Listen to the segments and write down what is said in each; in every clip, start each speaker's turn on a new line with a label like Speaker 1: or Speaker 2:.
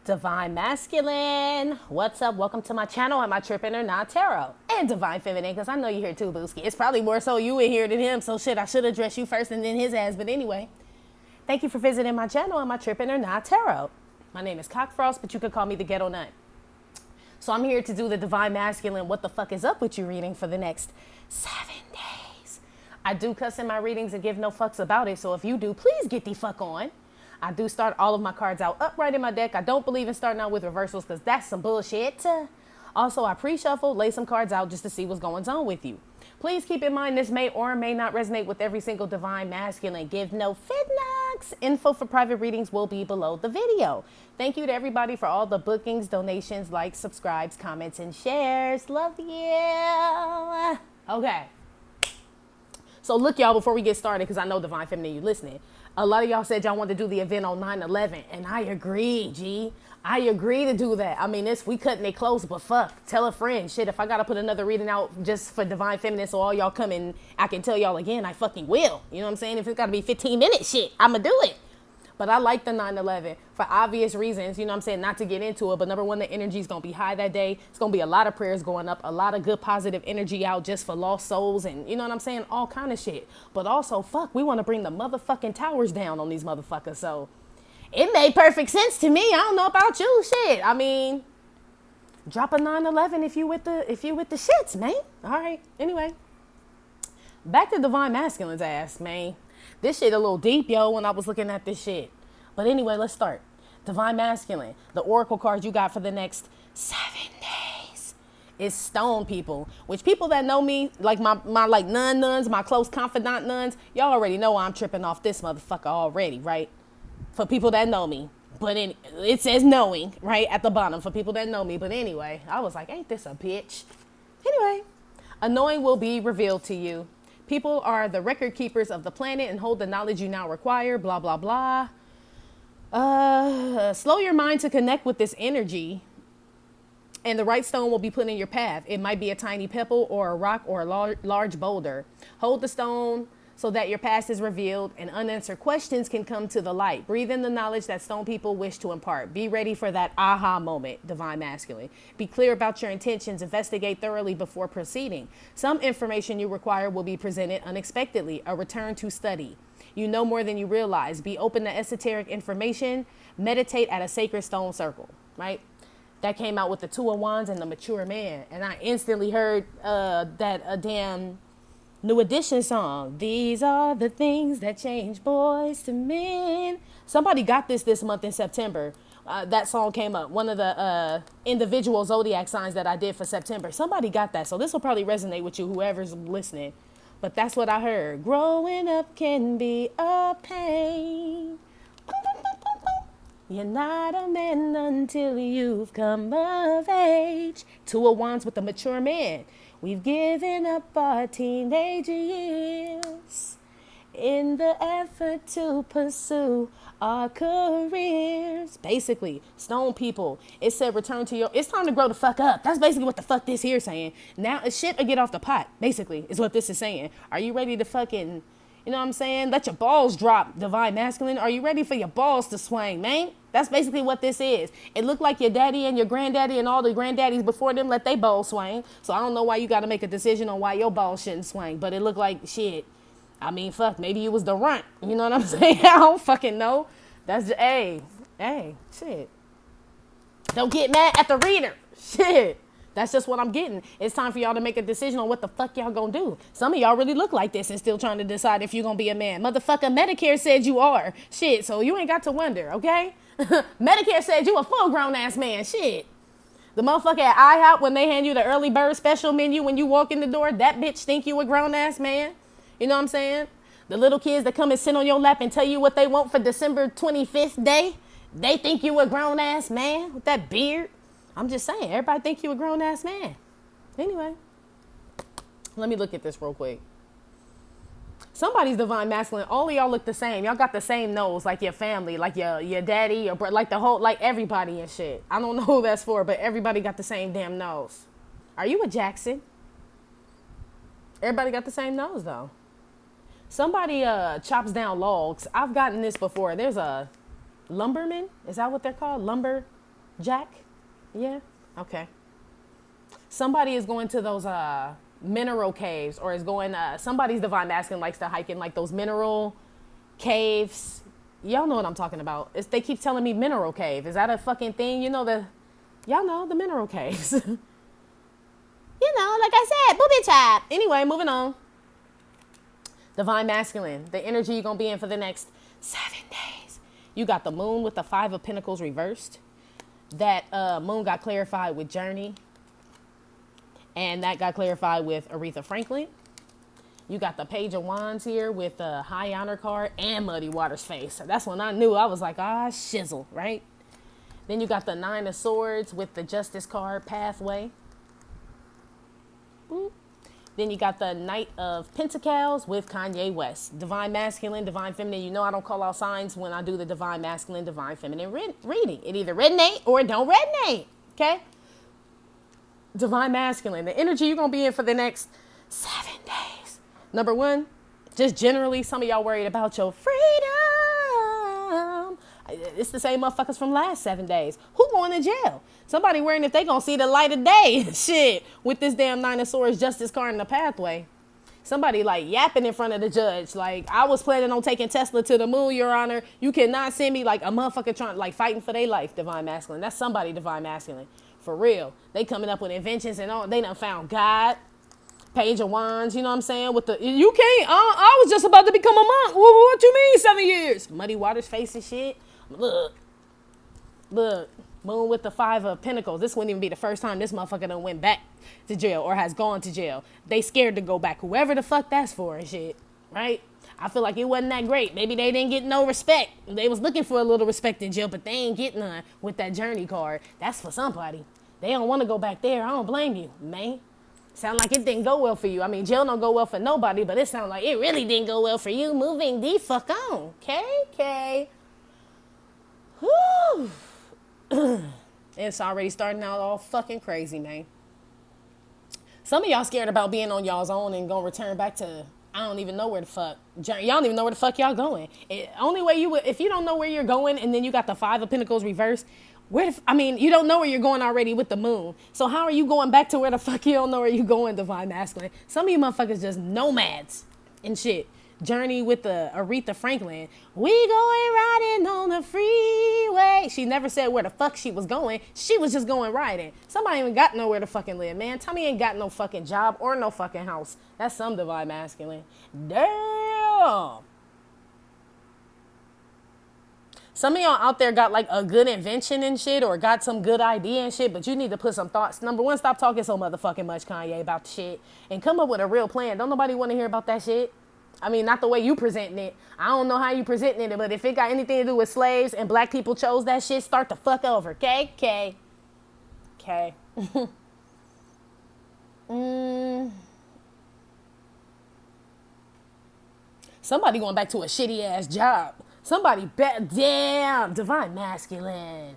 Speaker 1: Divine Masculine, what's up? Welcome to my channel. Am I tripping or not? Tarot. And Divine Feminine, because I know you're here too, Booski. It's probably more so you in here than him, so shit, I should address you first and then his ass. But anyway, thank you for visiting my channel. Am I tripping or not? Tarot. My name is Cockfrost, but you could call me the Ghetto Nun. So I'm here to do the Divine Masculine, what the fuck is up with you reading for the next 7 days. I do cuss in my readings and give no fucks about it, so if you do, please get the fuck on. I do start all of my cards out upright in my deck. I don't believe in starting out with reversals because that's some bullshit. Also, I pre-shuffle, lay some cards out just to see what's going on with you. Please keep in mind this may or may not resonate with every single Divine Masculine. Give no feedbacks. Info for private readings will be below the video. Thank you to everybody for all the bookings, donations, likes, subscribes, comments, and shares. Love you. Okay. So look, y'all, before we get started, because I know Divine Feminine, you listening. A lot of y'all said y'all wanted to do the event on 9/11, and I agree, G. I agree to do that. I mean, we cutting it close, but fuck, tell a friend. Shit, if I gotta put another reading out just for Divine Feminine so all y'all come in, I can tell y'all again, I fucking will. You know what I'm saying? If it's gotta be 15 minutes, shit, I'ma do it. But I like the 9/11 for obvious reasons, you know what I'm saying, not to get into it. But number one, the energy is going to be high that day. It's going to be a lot of prayers going up, a lot of good positive energy out just for lost souls and, you know what I'm saying, all kind of shit. But also, fuck, we want to bring the motherfucking towers down on these motherfuckers. So it made perfect sense to me. I don't know about you, shit. I mean, drop a 9/11 if you with the shits, man. All right. Anyway, back to Divine Masculine's ass, man. This shit a little deep, yo, when I was looking at this shit. But anyway, let's start. Divine Masculine, the oracle cards you got for the next 7 days is Stone people. Which people that know me, like my like nuns, my close confidant nuns, y'all already know I'm tripping off this motherfucker already, right? For people that know me. But it says knowing, right, at the bottom for people that know me. But anyway, I was like, ain't this a bitch? Anyway, annoying will be revealed to you. People are the record keepers of the planet and hold the knowledge you now require, blah, blah, blah. Slow your mind to connect with this energy, and the right stone will be put in your path. It might be a tiny pebble or a rock or a large boulder. Hold the stone so that your past is revealed and unanswered questions can come to the light. Breathe in the knowledge that stone people wish to impart. Be ready for that aha moment, Divine Masculine. Be clear about your intentions. Investigate thoroughly before proceeding. Some information you require will be presented unexpectedly. A return to study. You know more than you realize. Be open to esoteric information. Meditate at a sacred stone circle, right? That came out with the Two of Wands and the Mature Man. And I instantly heard that a damn New Edition song. These are the things that change boys to men. Somebody got this month in September. That song came up. One of the individual zodiac signs that I did for September. Somebody got that. So this will probably resonate with you, whoever's listening. But that's what I heard. Growing up can be a pain. You're not a man until you've come of age. Two of Wands with the Mature Man. We've given up our teenage years in the effort to pursue our careers. Basically, Stone people, it said return to it's time to grow the fuck up. That's basically what the fuck this here saying. Now it's shit or get off the pot, basically, is what this is saying. Are you ready to fucking, you know what I'm saying? Let your balls drop, Divine Masculine. Are you ready for your balls to swing, man? That's basically what this is. It looked like your daddy and your granddaddy and all the granddaddies before them let their balls swing. So I don't know why you got to make a decision on why your balls shouldn't swing. But it looked like shit. I mean, fuck, maybe it was the runt. You know what I'm saying? I don't fucking know. That's just, hey, shit. Don't get mad at the reader. Shit. That's just what I'm getting. It's time for y'all to make a decision on what the fuck y'all gonna do. Some of y'all really look like this and still trying to decide if you're gonna be a man. Motherfucker, Medicare said you are. Shit, so you ain't got to wonder, okay? Medicare said you a full grown ass man. Shit. The motherfucker at IHOP, when they hand you the early bird special menu when you walk in the door, that bitch think you a grown ass man. You know what I'm saying? The little kids that come and sit on your lap and tell you what they want for December 25th day, they think you a grown ass man with that beard. I'm just saying, everybody think you a grown ass man. Anyway, let me look at this real quick. Somebody's Divine Masculine. All of y'all look the same. Y'all got the same nose, like your family, like your daddy, your like the whole, like everybody and shit. I don't know who that's for, but everybody got the same damn nose. Are you a Jackson? Everybody got the same nose though. Somebody chops down logs. I've gotten this before. There's a lumberman. Is that what they're called? Jack? Yeah? Okay. Somebody is going to those mineral caves, or is going, somebody's divine masculine likes to hike in like those mineral caves. Y'all know what I'm talking about. They keep telling me mineral cave. Is that a fucking thing? You know, y'all know the mineral caves. You know, like I said, booby trap. Anyway, moving on. Divine masculine, the energy you're going to be in for the next 7 days. You got the moon with the 5 of Pentacles reversed. That moon got clarified with Journey. And that got clarified with Aretha Franklin. You got the Page of Wands here with the High Honor card and Muddy Waters face. So that's when I knew. I was like, shizzle, right? Then you got the 9 of Swords with the Justice card, Pathway. Boop. Then you got the Knight of Pentacles with Kanye West. Divine masculine, divine feminine. You know I don't call out signs when I do the divine masculine, divine feminine reading. It either resonate or it don't resonate. Okay? Divine masculine. The energy you're going to be in for the next 7 days. Number 1, just generally, some of y'all worried about your freedom. It's the same motherfuckers from last 7 days. Who going to jail? Somebody worrying if they gonna see the light of day. Shit, with this damn 9 of Swords Justice card in the pathway. Somebody like yapping in front of the judge. Like, I was planning on taking Tesla to the moon, Your Honor. You cannot send me like a motherfucker trying, like fighting for their life, divine masculine. That's somebody divine masculine. For real. They coming up with inventions and all. They done found God. Page of Wands, you know what I'm saying? With the, you can't, I was just about to become a monk. What you mean 7 years? Muddy Waters face and shit. Look, moon with the 5 of Pentacles. This wouldn't even be the first time this motherfucker done went back to jail or has gone to jail. They scared to go back. Whoever the fuck that's for and shit, right? I feel like it wasn't that great. Maybe they didn't get no respect. They was looking for a little respect in jail, but they ain't getting none with that Journey card. That's for somebody. They don't want to go back there. I don't blame you, man. Sound like it didn't go well for you. I mean, jail don't go well for nobody, but it sound like it really didn't go well for you. Moving the fuck on. Okay. Whew. It's already starting out all fucking crazy, man. Some of y'all scared about being on y'all's own and gonna return back to, I don't even know where the fuck. Y'all don't even know where the fuck y'all going. Only way you would, if you don't know where you're going and then you got the 5 of Pentacles reversed, you don't know where you're going already with the moon. So how are you going back to where the fuck you don't know where you're going, divine masculine? Some of you motherfuckers just nomads and shit. Journey with the Aretha Franklin. We going riding on the freeway. She never said where the fuck she was going. She was just going riding. Somebody ain't got nowhere to fucking live, man. Tommy ain't got no fucking job or no fucking house. That's some divine masculine. Damn. Some of y'all out there got like a good invention and shit, or got some good idea and shit, but you need to put some thoughts. Number 1, stop talking so motherfucking much, Kanye, about the shit, and come up with a real plan. Don't nobody want to hear about that shit. I mean, not the way you presenting it. I don't know how you presenting it, but if it got anything to do with slaves and black people chose that shit, start the fuck over, okay? Okay. Somebody going back to a shitty ass job. Somebody damn, divine masculine.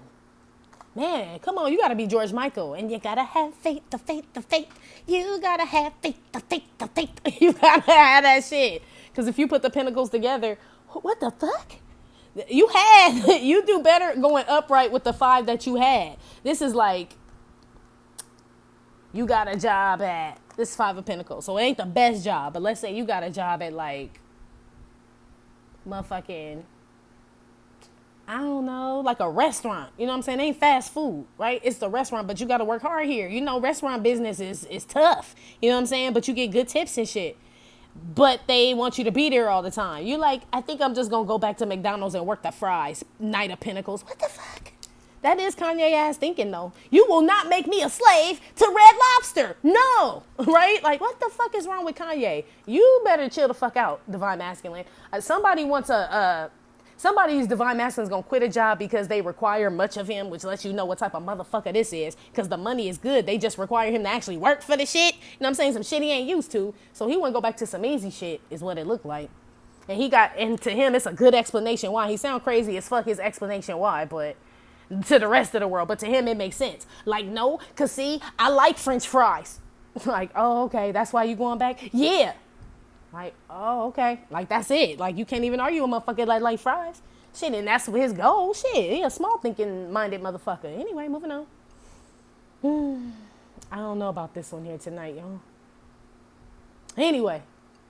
Speaker 1: Man, come on, you gotta be George Michael. And you gotta have faith, the faith, the faith. You gotta have faith, the faith, the faith. You gotta have that shit. Because if you put the pentacles together, what the fuck? You do better going upright with the 5 that you had. This is like, you got a job at, this 5 of Pentacles. So it ain't the best job, but let's say you got a job at like, motherfucking, I don't know, like a restaurant. You know what I'm saying? It ain't fast food, right? It's the restaurant, but you got to work hard here. You know, restaurant business is tough. You know what I'm saying? But you get good tips and shit. But they want you to be there all the time. You like, I think I'm just going to go back to McDonald's and work the fries. Knight of Pentacles. What the fuck? That is Kanye ass thinking, though. You will not make me a slave to Red Lobster. No. Right? Like, what the fuck is wrong with Kanye? You better chill the fuck out, divine masculine. Somebody's divine masculine is going to quit a job because they require much of him, which lets you know what type of motherfucker this is, because the money is good. They just require him to actually work for the shit. You know what I'm saying? Some shit he ain't used to. So he want to go back to some easy shit is what it looked like. And to him, it's a good explanation why. He sound crazy as fuck, his explanation why, but to the rest of the world. But to him, it makes sense. Like, no, because see, I like French fries. Like, oh, okay, that's why you going back? Yeah. Like, oh, okay. Like, that's it. Like, you can't even argue with motherfucker like fries. Shit, and that's his goal. Shit, he a small thinking minded motherfucker. Anyway, moving on. I don't know about this one here tonight, y'all. Anyway,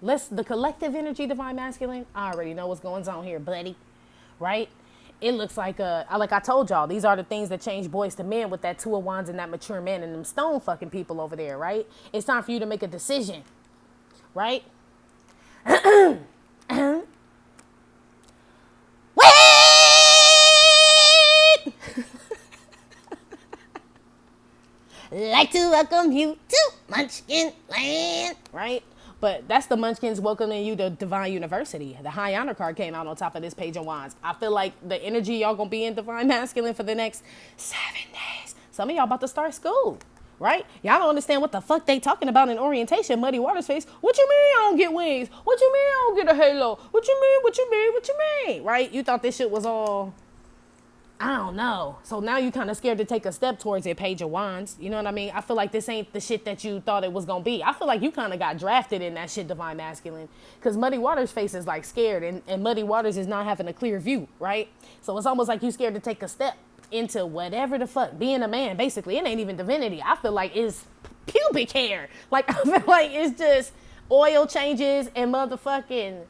Speaker 1: the collective energy, divine masculine. I already know what's going on here, buddy. Right? It looks like I told y'all, these are the things that change boys to men with that 2 of Wands and that mature man and them stone fucking people over there, right? It's time for you to make a decision, right? Like to welcome you to Munchkin Land, right? But that's the Munchkins welcoming you to Divine University. The High Honor card came out on top of this Page of Wands. I feel like the energy y'all gonna be in Divine Masculine for the next 7 days. Some of y'all about to start school, right? Y'all don't understand what the fuck they talking about in orientation. Muddy Waters face. What you mean I don't get wings? What you mean I don't get a halo? What you mean? What you mean? What you mean? Right? You thought this shit was all... I don't know. So now you kind of scared to take a step towards it, Page of Wands. You know what I mean? I feel like this ain't the shit that you thought it was going to be. I feel like you kind of got drafted in that shit, Divine Masculine. Because Muddy Waters' face is like scared. And Muddy Waters is not having a clear view, right? So it's almost like you scared to take a step into whatever the fuck. Being a man, basically. It ain't even divinity. I feel like it's pubic hair. Like, I feel like it's just oil changes and motherfucking...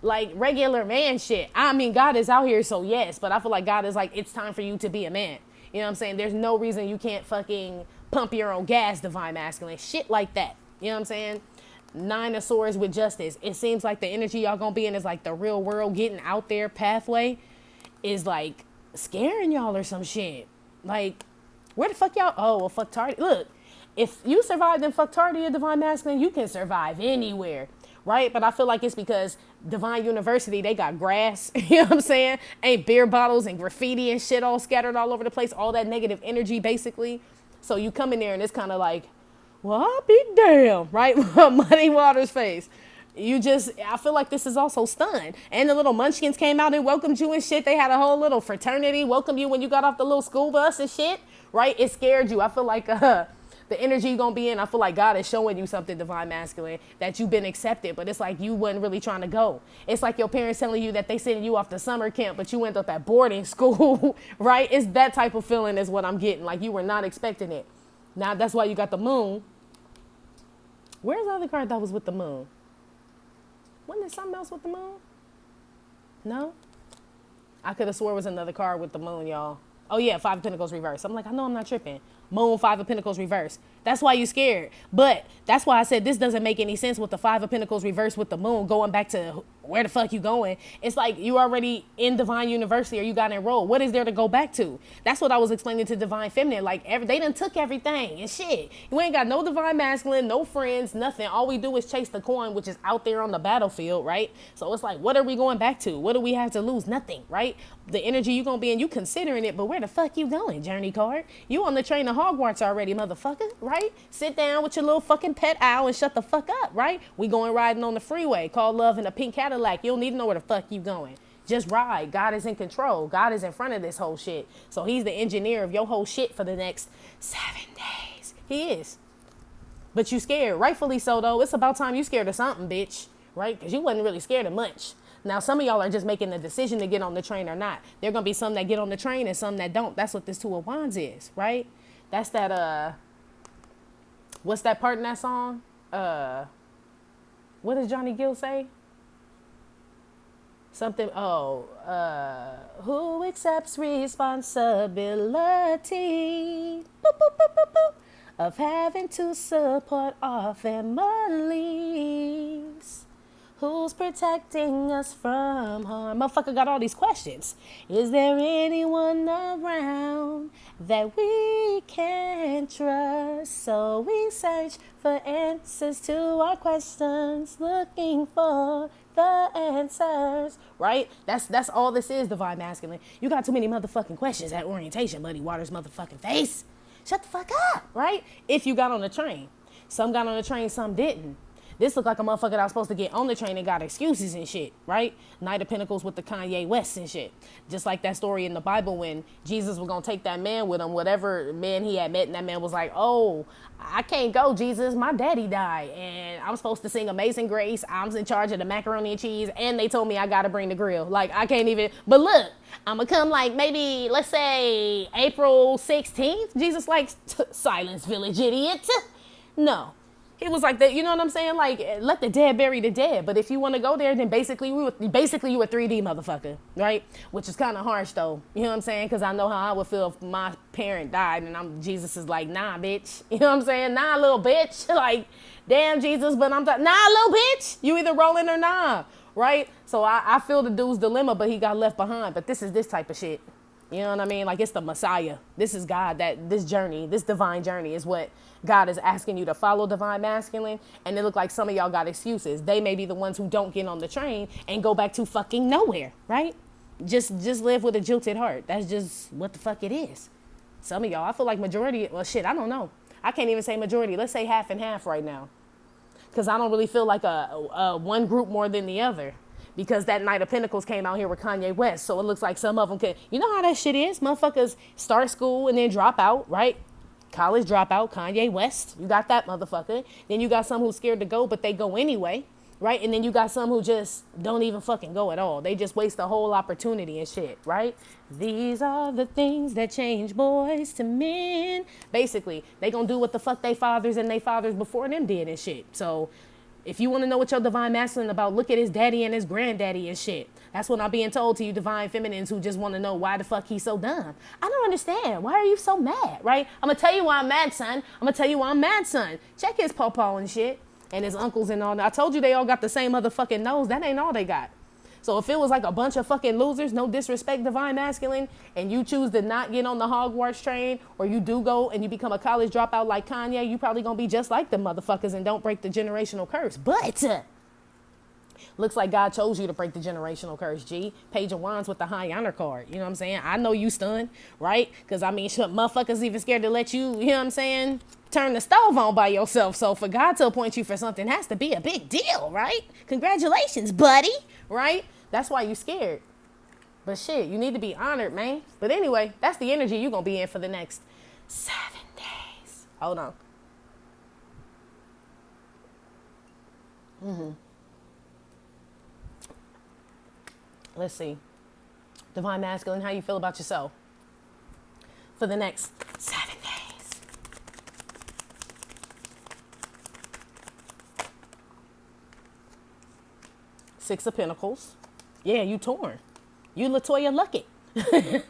Speaker 1: like regular man shit. I mean, God is out here, so yes, but I feel like God is like, it's time for you to be a man. You know what I'm saying? There's no reason you can't fucking pump your own gas, Divine Masculine. Shit like that. You know what I'm saying? 9 of Swords with Justice. It seems like the energy y'all gonna be in is like the real world getting out there pathway is like scaring y'all or some shit. Like, where the fuck y'all? Oh, well, fuck Tardy. Look, if you survived in fuck Tardy, Divine Masculine, you can survive anywhere. Right? But I feel like it's because Divine University, they got grass, you know what I'm saying? Ain't beer bottles and graffiti and shit all scattered all over the place, all that negative energy, basically. So you come in there and it's kind of like, well, I'll be damn, right? Muddy Waters face. I feel like this is also stunned. And the little munchkins came out and welcomed you and shit. They had a whole little fraternity welcome you when you got off the little school bus and shit, right? It scared you. I feel like, the energy you're going to be in, I feel like God is showing you something, Divine Masculine, that you've been accepted, but it's like you wasn't really trying to go. It's like your parents telling you that they sending you off to summer camp, but you end up at boarding school, right? It's that type of feeling is what I'm getting. Like you were not expecting it. Now, that's why you got the moon. Where's the other card that was with the moon? Wasn't there something else with the moon? No? I could have swore it was another card with the moon, y'all. Oh, yeah, 5 of Pentacles reverse. I'm like, I know I'm not tripping. Moon, 5 of Pentacles reverse. That's why you scared. But that's why I said this doesn't make any sense with the 5 of Pentacles reverse with the moon going back to where the fuck you going. It's like you already in Divine University or you got enrolled. What is there to go back to? That's what I was explaining to Divine Feminine. Like they done took everything and shit. You ain't got no Divine Masculine, no friends, nothing. All we do is chase the coin, which is out there on the battlefield, right? So it's like, what are we going back to? What do we have to lose? Nothing, right? The energy you gonna be in, you considering it, but where the fuck you going, Journey card? You on the train to Hogwarts already, motherfucker, right? Sit down with your little fucking pet owl and shut the fuck up, right? We going riding on the freeway, called love in a pink Cadillac. You don't need to know where the fuck you going. Just ride. God is in control. God is in front of this whole shit. So he's the engineer of your whole shit for the next 7 days. He is. But you scared. Rightfully so, though. It's about time you scared of something, bitch. Right? Because you wasn't really scared of much. Now, some of y'all are just making the decision to get on the train or not. There are going to be some that get on the train and some that don't. That's what this 2 of Wands is, right? That's that, what's that part in that song? What does Johnny Gill say? Something, who accepts responsibility boop, boop, boop, boop, boop, of having to support our families? Who's protecting us from harm? Motherfucker got all these questions. Is there anyone around that we can trust? So we search for answers to our questions, looking for the answers, right? That's all this is, Divine Masculine. You got too many motherfucking questions at orientation, Muddy Waters motherfucking face. Shut the fuck up, right? If you got on the train. Some got on the train, some didn't. This looked like a motherfucker that was supposed to get on the train and got excuses and shit, right? Knight of Pentacles with the Kanye West and shit. Just like that story in the Bible when Jesus was going to take that man with him, whatever man he had met, and that man was like, oh, I can't go, Jesus. My daddy died, and I'm supposed to sing Amazing Grace. I'm in charge of the macaroni and cheese, and they told me I got to bring the grill. Like, I can't even, but look, I'm going to come like maybe, let's say, April 16th. Jesus like, silence, village idiot. No. He was like that, you know what I'm saying? Like, let the dead bury the dead. But if you want to go there, then basically you a 3D motherfucker, right? Which is kind of harsh, though. You know what I'm saying? Because I know how I would feel if my parent died and Jesus is like, nah, bitch. You know what I'm saying? Nah, little bitch. Like, damn, Jesus, but nah, little bitch. You either rolling or nah, right? So I feel the dude's dilemma, but he got left behind. But this is this type of shit. You know what I mean? Like, it's the Messiah. This is God, this journey, this divine journey is what God is asking you to follow, divine masculine. And it look like some of y'all got excuses. They may be the ones who don't get on the train and go back to fucking nowhere, right? Just live with a jilted heart. That's just what the fuck it is. Some of y'all, I feel like majority, well, shit, I don't know. I can't even say majority. Let's say half and half right now. Because I don't really feel like a one group more than the other. Because that Knight of Pentacles came out here with Kanye West. So it looks like some of them could, you know how that shit is? Motherfuckers start school and then drop out, right? College dropout, Kanye West. You got that motherfucker. Then you got some who's scared to go, but they go anyway, right? And then you got some who just don't even fucking go at all. They just waste the whole opportunity and shit, right? These are the things that change boys to men. Basically, they gonna do what the fuck they fathers and they fathers before them did and shit. So if you want to know what your divine masculine about, look at his daddy and his granddaddy and shit. That's what I'm being told to you divine feminines who just want to know why the fuck he's so dumb. I don't understand. Why are you so mad, right? I'm going to tell you why I'm mad, son. I'm going to tell you why I'm mad, son. Check his pawpaw and shit and his uncles and all that. I told you they all got the same motherfucking nose. That ain't all they got. So if it was like a bunch of fucking losers, no disrespect, divine masculine, and you choose to not get on the Hogwarts train, or you do go and you become a college dropout like Kanye, you probably gonna be just like them motherfuckers and don't break the generational curse. But looks like God chose you to break the generational curse, G. Page of Wands with the high honor card. You know what I'm saying? I know you stunned, right? Because I mean, shit, motherfuckers even scared to let you, you know what I'm saying, turn the stove on by yourself. So for God to appoint you for something has to be a big deal, right? Congratulations, buddy, right? That's why you scared. But shit, you need to be honored, man. But anyway, that's the energy you're going to be in for the next 7 days. Hold on. Let's see. Divine masculine, how you feel about yourself for the next 7 days. Six of Pentacles. Yeah, you torn. You Latoya Luckett.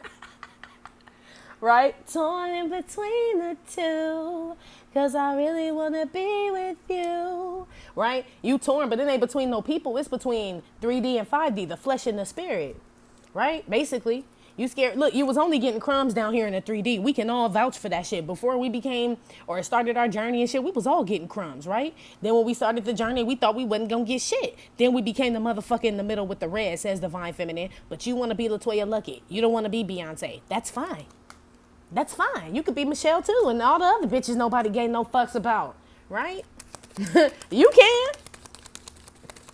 Speaker 1: Right? Torn in between the two. Cause I really wanna be with you. Right? You torn, but it ain't between no people. It's between 3D and 5D, the flesh and the spirit. Right? Basically. You scared. Look, you was only getting crumbs down here in the 3D. We can all vouch for that shit. Before we became or started our journey and shit, we was all getting crumbs, right? Then when we started the journey, we thought we wasn't gonna get shit. Then we became the motherfucker in the middle with the red, says divine feminine. But you want to be Latoya Luckett. You don't want to be Beyonce. That's fine. That's fine. You could be Michelle too, and all the other bitches nobody gave no fucks about, right? You can.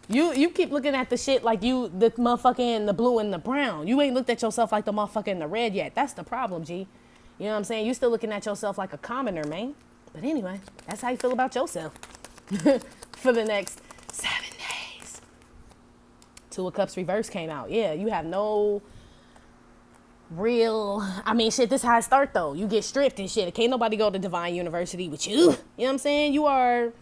Speaker 1: You keep looking at the shit like you the motherfucker in the blue and the brown. You ain't looked at yourself like the motherfucker in the red yet. That's the problem, G. You know what I'm saying? You still looking at yourself like a commoner, man. But anyway, that's how you feel about yourself for the next 7 days. Two of Cups reverse came out. Yeah, you have no real, I mean, shit, this how it start though. You get stripped and shit. Can't nobody go to Divine University with you. You know what I'm saying? You are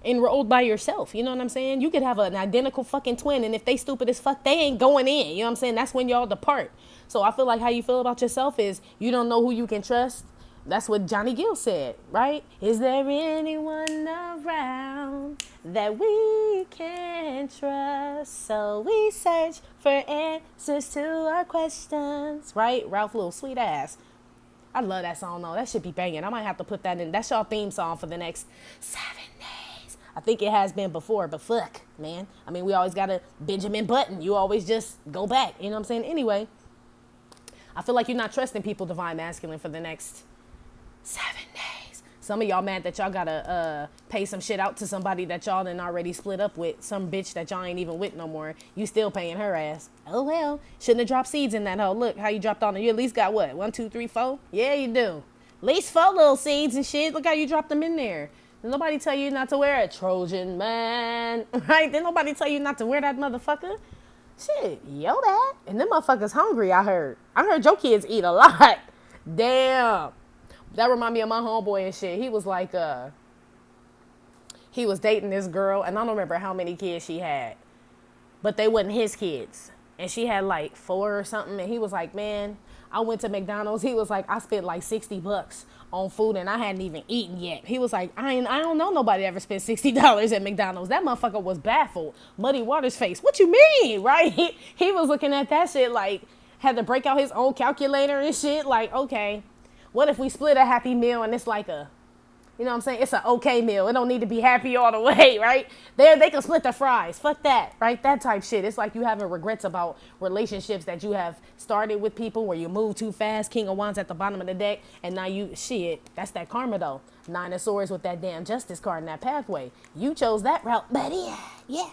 Speaker 1: enrolled by yourself. You know what I'm saying? You could have an identical fucking twin, and if they stupid as fuck, they ain't going in. You know what I'm saying? That's when y'all depart. So I feel like how you feel about yourself is you don't know who you can trust. That's what Johnny Gill said, right? Is there anyone around that we can trust? So we search for answers to our questions, right? Ralph Little, sweet ass. I love that song though. That should be banging. I might have to put that in. That's y'all theme song for the next 7 days. I think it has been before, but fuck, man. I mean, we always got a Benjamin Button. You always just go back. You know what I'm saying? Anyway, I feel like you're not trusting people, divine masculine, for the next 7 days. Some of y'all mad that y'all gotta pay some shit out to somebody that y'all done already split up with. Some bitch that y'all ain't even with no more. You still paying her ass. Oh well. Shouldn't have dropped seeds in that hoe. Look how you dropped on her. You at least got what? 1, 2, 3, 4? Yeah, you do. At least 4 little seeds and shit. Look how you dropped them in there. Did nobody tell you not to wear a Trojan man? Right? Did nobody tell you not to wear that motherfucker? Shit, yo that. And them motherfuckers hungry, I heard. I heard your kids eat a lot. Damn. That remind me of my homeboy and shit. He was like, he was dating this girl, and I don't remember how many kids she had, but they wasn't his kids. And she had like 4 or something. And he was like, man, I went to McDonald's. He was like, I spent like $60 on food and I hadn't even eaten yet. He was like, I don't know nobody ever spent $60 at McDonald's. That motherfucker was baffled. Muddy Waters face. What you mean? Right? He was looking at that shit like, had to break out his own calculator and shit. Like, okay. What if we split a Happy Meal and it's like a, you know what I'm saying? It's an okay meal. It don't need to be happy all the way, right? They can split the fries. Fuck that, right? That type shit. It's like you having regrets about relationships that you have started with people where you move too fast. King of Wands at the bottom of the deck. And now you, shit, that's that karma though. 9 of Swords with that damn Justice card in that pathway. You chose that route, buddy. Yeah.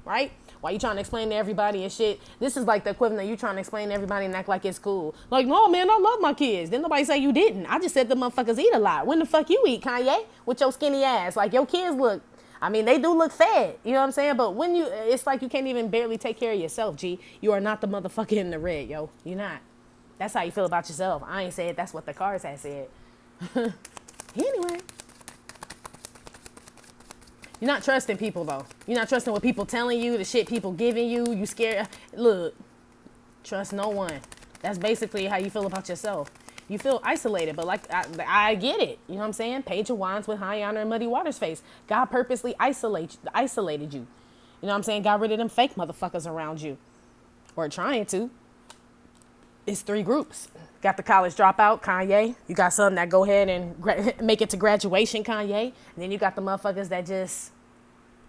Speaker 1: Right? Why you trying to explain to everybody and shit? This is like the equivalent of you trying to explain to everybody and act like it's cool. Like, no, man, I love my kids. Didn't nobody say you didn't. I just said the motherfuckers eat a lot. When the fuck you eat, Kanye? With your skinny ass. Like, your kids look, I mean, they do look fed. You know what I'm saying? But when you, it's like you can't even barely take care of yourself, G. You are not the motherfucker in the red, yo. You're not. That's how you feel about yourself. I ain't said that's what the cards had said. Anyway. You're not trusting people, though. You're not trusting what people telling you, the shit people giving you. You scared. Look, trust no one. That's basically how you feel about yourself. You feel isolated, but like, I get it. You know what I'm saying? Page of Wands with High Honor and Muddy Waters face. God purposely isolated you. You know what I'm saying? Got rid of them fake motherfuckers around you. Or trying to. It's 3 groups. Got the college dropout, Kanye. You got some that go ahead and make it to graduation, Kanye. And then you got the motherfuckers that just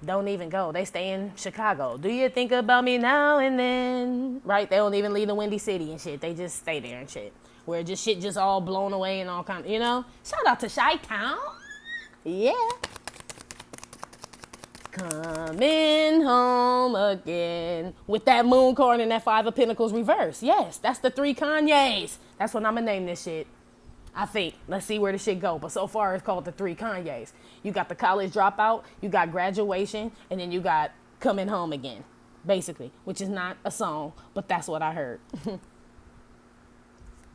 Speaker 1: don't even go. They stay in Chicago. Do you think about me now and then? Right? They don't even leave the Windy City and shit. They just stay there and shit. Where just shit just all blown away and all kind of, you know? Shout out to Chi-Town. Yeah. Coming home again with that moon card and that 5 of Pentacles reverse. Yes, that's the 3 Kanyes. That's what I'm gonna name this shit. I think. Let's see where the shit go. But so far it's called the 3 Kanyes. You got the college dropout, you got graduation, and then you got coming home again. Basically, which is not a song, but that's what I heard.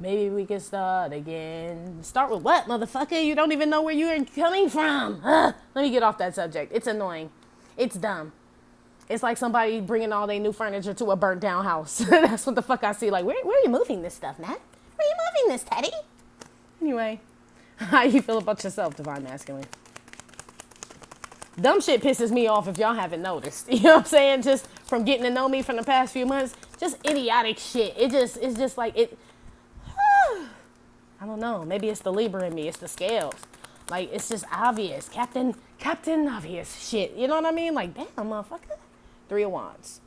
Speaker 1: Maybe we can start again. Start with what, motherfucker? You don't even know where you're coming from. Let me get off that subject. It's annoying. It's dumb. It's like somebody bringing all their new furniture to a burnt down house. That's what the fuck I see. Like, where are you moving this stuff, Matt? Where are you moving this, Teddy? Anyway, how you feel about yourself, Divine Masculine? Dumb shit pisses me off if y'all haven't noticed. You know what I'm saying? Just from getting to know me from the past few months, just idiotic shit. It's just like it. I don't know. Maybe it's the Libra in me. It's the scales. Like, it's just obvious. Captain obvious shit. You know what I mean? Like, damn, motherfucker. 3 of Wands.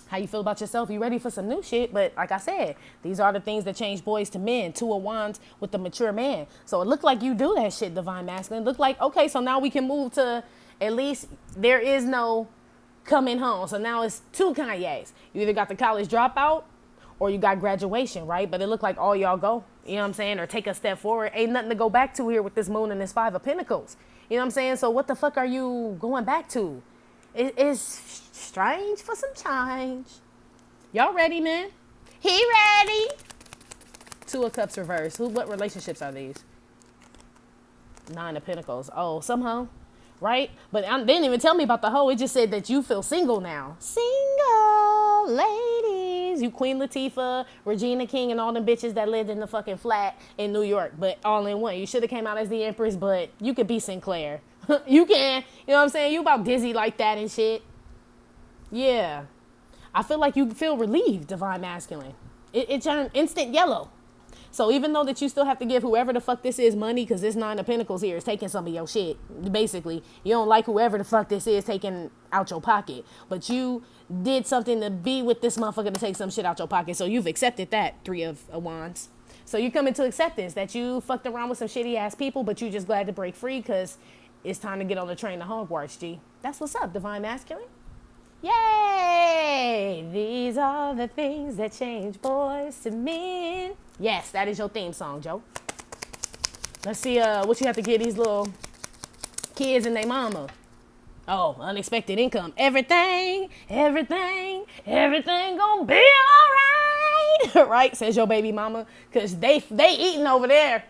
Speaker 1: How you feel about yourself? You ready for some new shit? But like I said, these are the things that change boys to men. 2 of Wands with the mature man. So it looked like you do that shit, Divine Masculine. Look like, okay, so now we can move to at least there is no coming home. So now it's 2 Kanyes. You either got the college dropout or you got graduation, right? But it looked like all y'all go, you know what I'm saying? Or take a step forward. Ain't nothing to go back to here with this moon and this 5 of Pentacles. You know what I'm saying? So what the fuck are you going back to? It is strange for some change. Y'all ready, man? He ready? 2 of Cups reverse. What relationships are these? 9 of Pentacles. Oh, somehow, right? But they didn't even tell me about the hoe. It just said that you feel single now. Single ladies. You Queen Latifah, Regina King, and all them bitches that lived in the fucking flat in New York, but all in one. You should have came out as the Empress, but you could be Sinclair. You can. You know what I'm saying? You about dizzy like that and shit. Yeah. I feel like you feel relieved, Divine Masculine. It turned instant yellow. So even though that you still have to give whoever the fuck this is money, because this 9 of Pentacles here is taking some of your shit. Basically, you don't like whoever the fuck this is taking out your pocket. But you did something to be with this motherfucker to take some shit out your pocket. So you've accepted that, 3 of Wands. So you come into acceptance that you fucked around with some shitty ass people, but you just glad to break free because it's time to get on the train to Hogwarts, G. That's what's up, Divine Masculine. Yay! These are the things that change boys to men. Yes, that is your theme song, Joe. Let's see what you have to give these little kids and their mama. Oh, unexpected income. Everything gonna be alright. Right, says your baby mama. Cause they eating over there.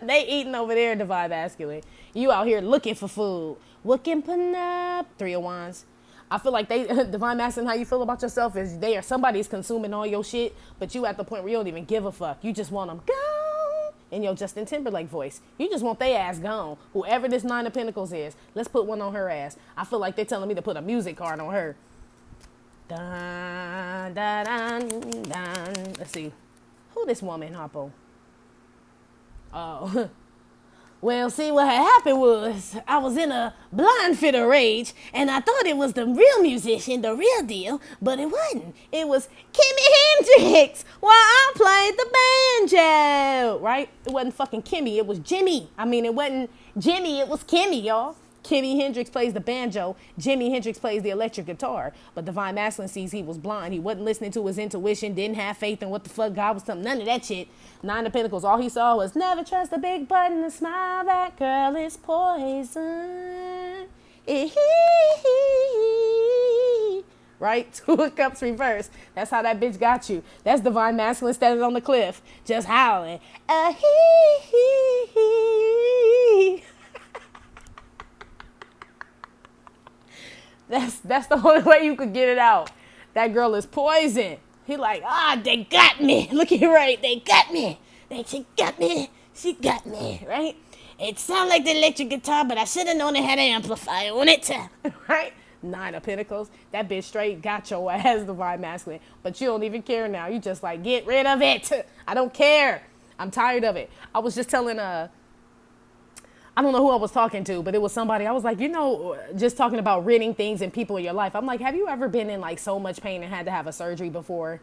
Speaker 1: They eating over there, Divine Masculine. You out here looking for food. What can put up? 3 of Wands. I feel like they, Divine Masculine, how you feel about yourself is somebody's consuming all your shit, but you at the point where you don't even give a fuck. You just want them gone in your Justin Timberlake voice. You just want their ass gone. Whoever this 9 of Pentacles is, let's put one on her ass. I feel like they're telling me to put a music card on her. Dun, dun, dun, dun. Let's see. Who this woman, Harpo? Oh. Well, see, what had happened was I was in a blind fit of rage, and I thought it was the real musician, the real deal, but it wasn't. It was Kimmy Hendrix while I played the banjo, right? It wasn't fucking Kimmy, it was Jimmy. I mean, it wasn't Jimmy, it was Kimmy, y'all. Kimmy Hendrix plays the banjo. Jimi Hendrix plays the electric guitar. But Divine Masculine sees he was blind. He wasn't listening to his intuition, didn't have faith in what the fuck God was telling him. None of that shit. 9 of Pentacles. All he saw was never trust a big button and smile. That girl is poison. Right? 2 of Cups reverse. That's how that bitch got you. That's Divine Masculine standing on the cliff, just howling. That's the only way you could get it out. That girl is poison. He like, they got me. Look at right, they got me. She got me. She got me, right? It sounded like the electric guitar, but I should have known it had an amplifier on it, right? 9 of Pentacles. That bitch straight got your ass, Divine Masculine. But you don't even care now. You just like, get rid of it. I don't care. I'm tired of it. I was just telling I don't know who I was talking to, but it was somebody. I was like, just talking about ridding things and people in your life. I'm like, have you ever been in like so much pain and had to have a surgery before?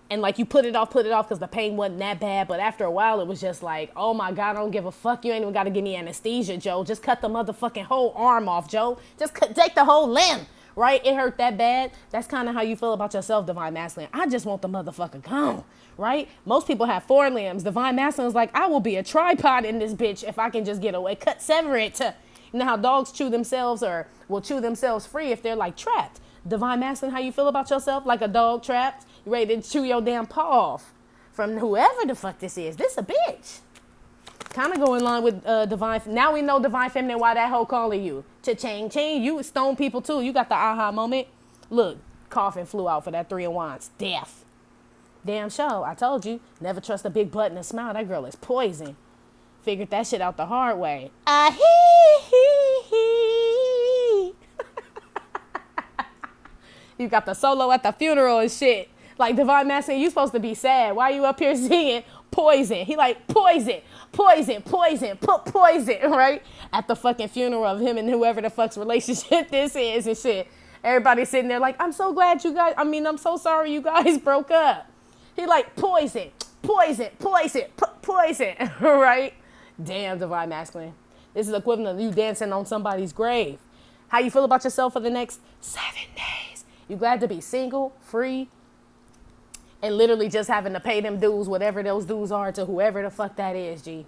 Speaker 1: And like you put it off because the pain wasn't that bad. But after a while, it was just like, oh my God, I don't give a fuck. You ain't even got to give me anesthesia, Joe. Just cut the motherfucking whole arm off, Joe. Just take the whole limb, right? It hurt that bad. That's kind of how you feel about yourself, Divine Masculine. I just want the motherfucker gone, right? Most people have 4 limbs. Divine Masculine is like, I will be a tripod in this bitch if I can just get away. Sever it. You know how dogs chew themselves or will chew themselves free if they're like trapped. Divine Masculine, how you feel about yourself? Like a dog trapped? You ready to chew your damn paw off from whoever the fuck this is. This a bitch. Kind of go in line with Divine. Now we know Divine Feminine, why that hoe calling you. Cha-ching, ching. You stone people too. You got the aha moment. Look, coffin flew out for that 3 of Wands. Death. Damn show. I told you. Never trust a big button and smile. That girl is poison. Figured that shit out the hard way. You got the solo at the funeral and shit. Like Divine Masculine, you supposed to be sad. Why you up here singing poison? He like poison, poison, poison, put poison, right? At the fucking funeral of him and whoever the fuck's relationship this is and shit. Everybody sitting there like, I'm so glad I'm so sorry you guys broke up. He like poison, poison, poison, poison, right? Damn, Divine Masculine. This is equivalent of you dancing on somebody's grave. How you feel about yourself for the next 7 days? You glad to be single, free, and literally just having to pay them dues, whatever those dues are, to whoever the fuck that is, G.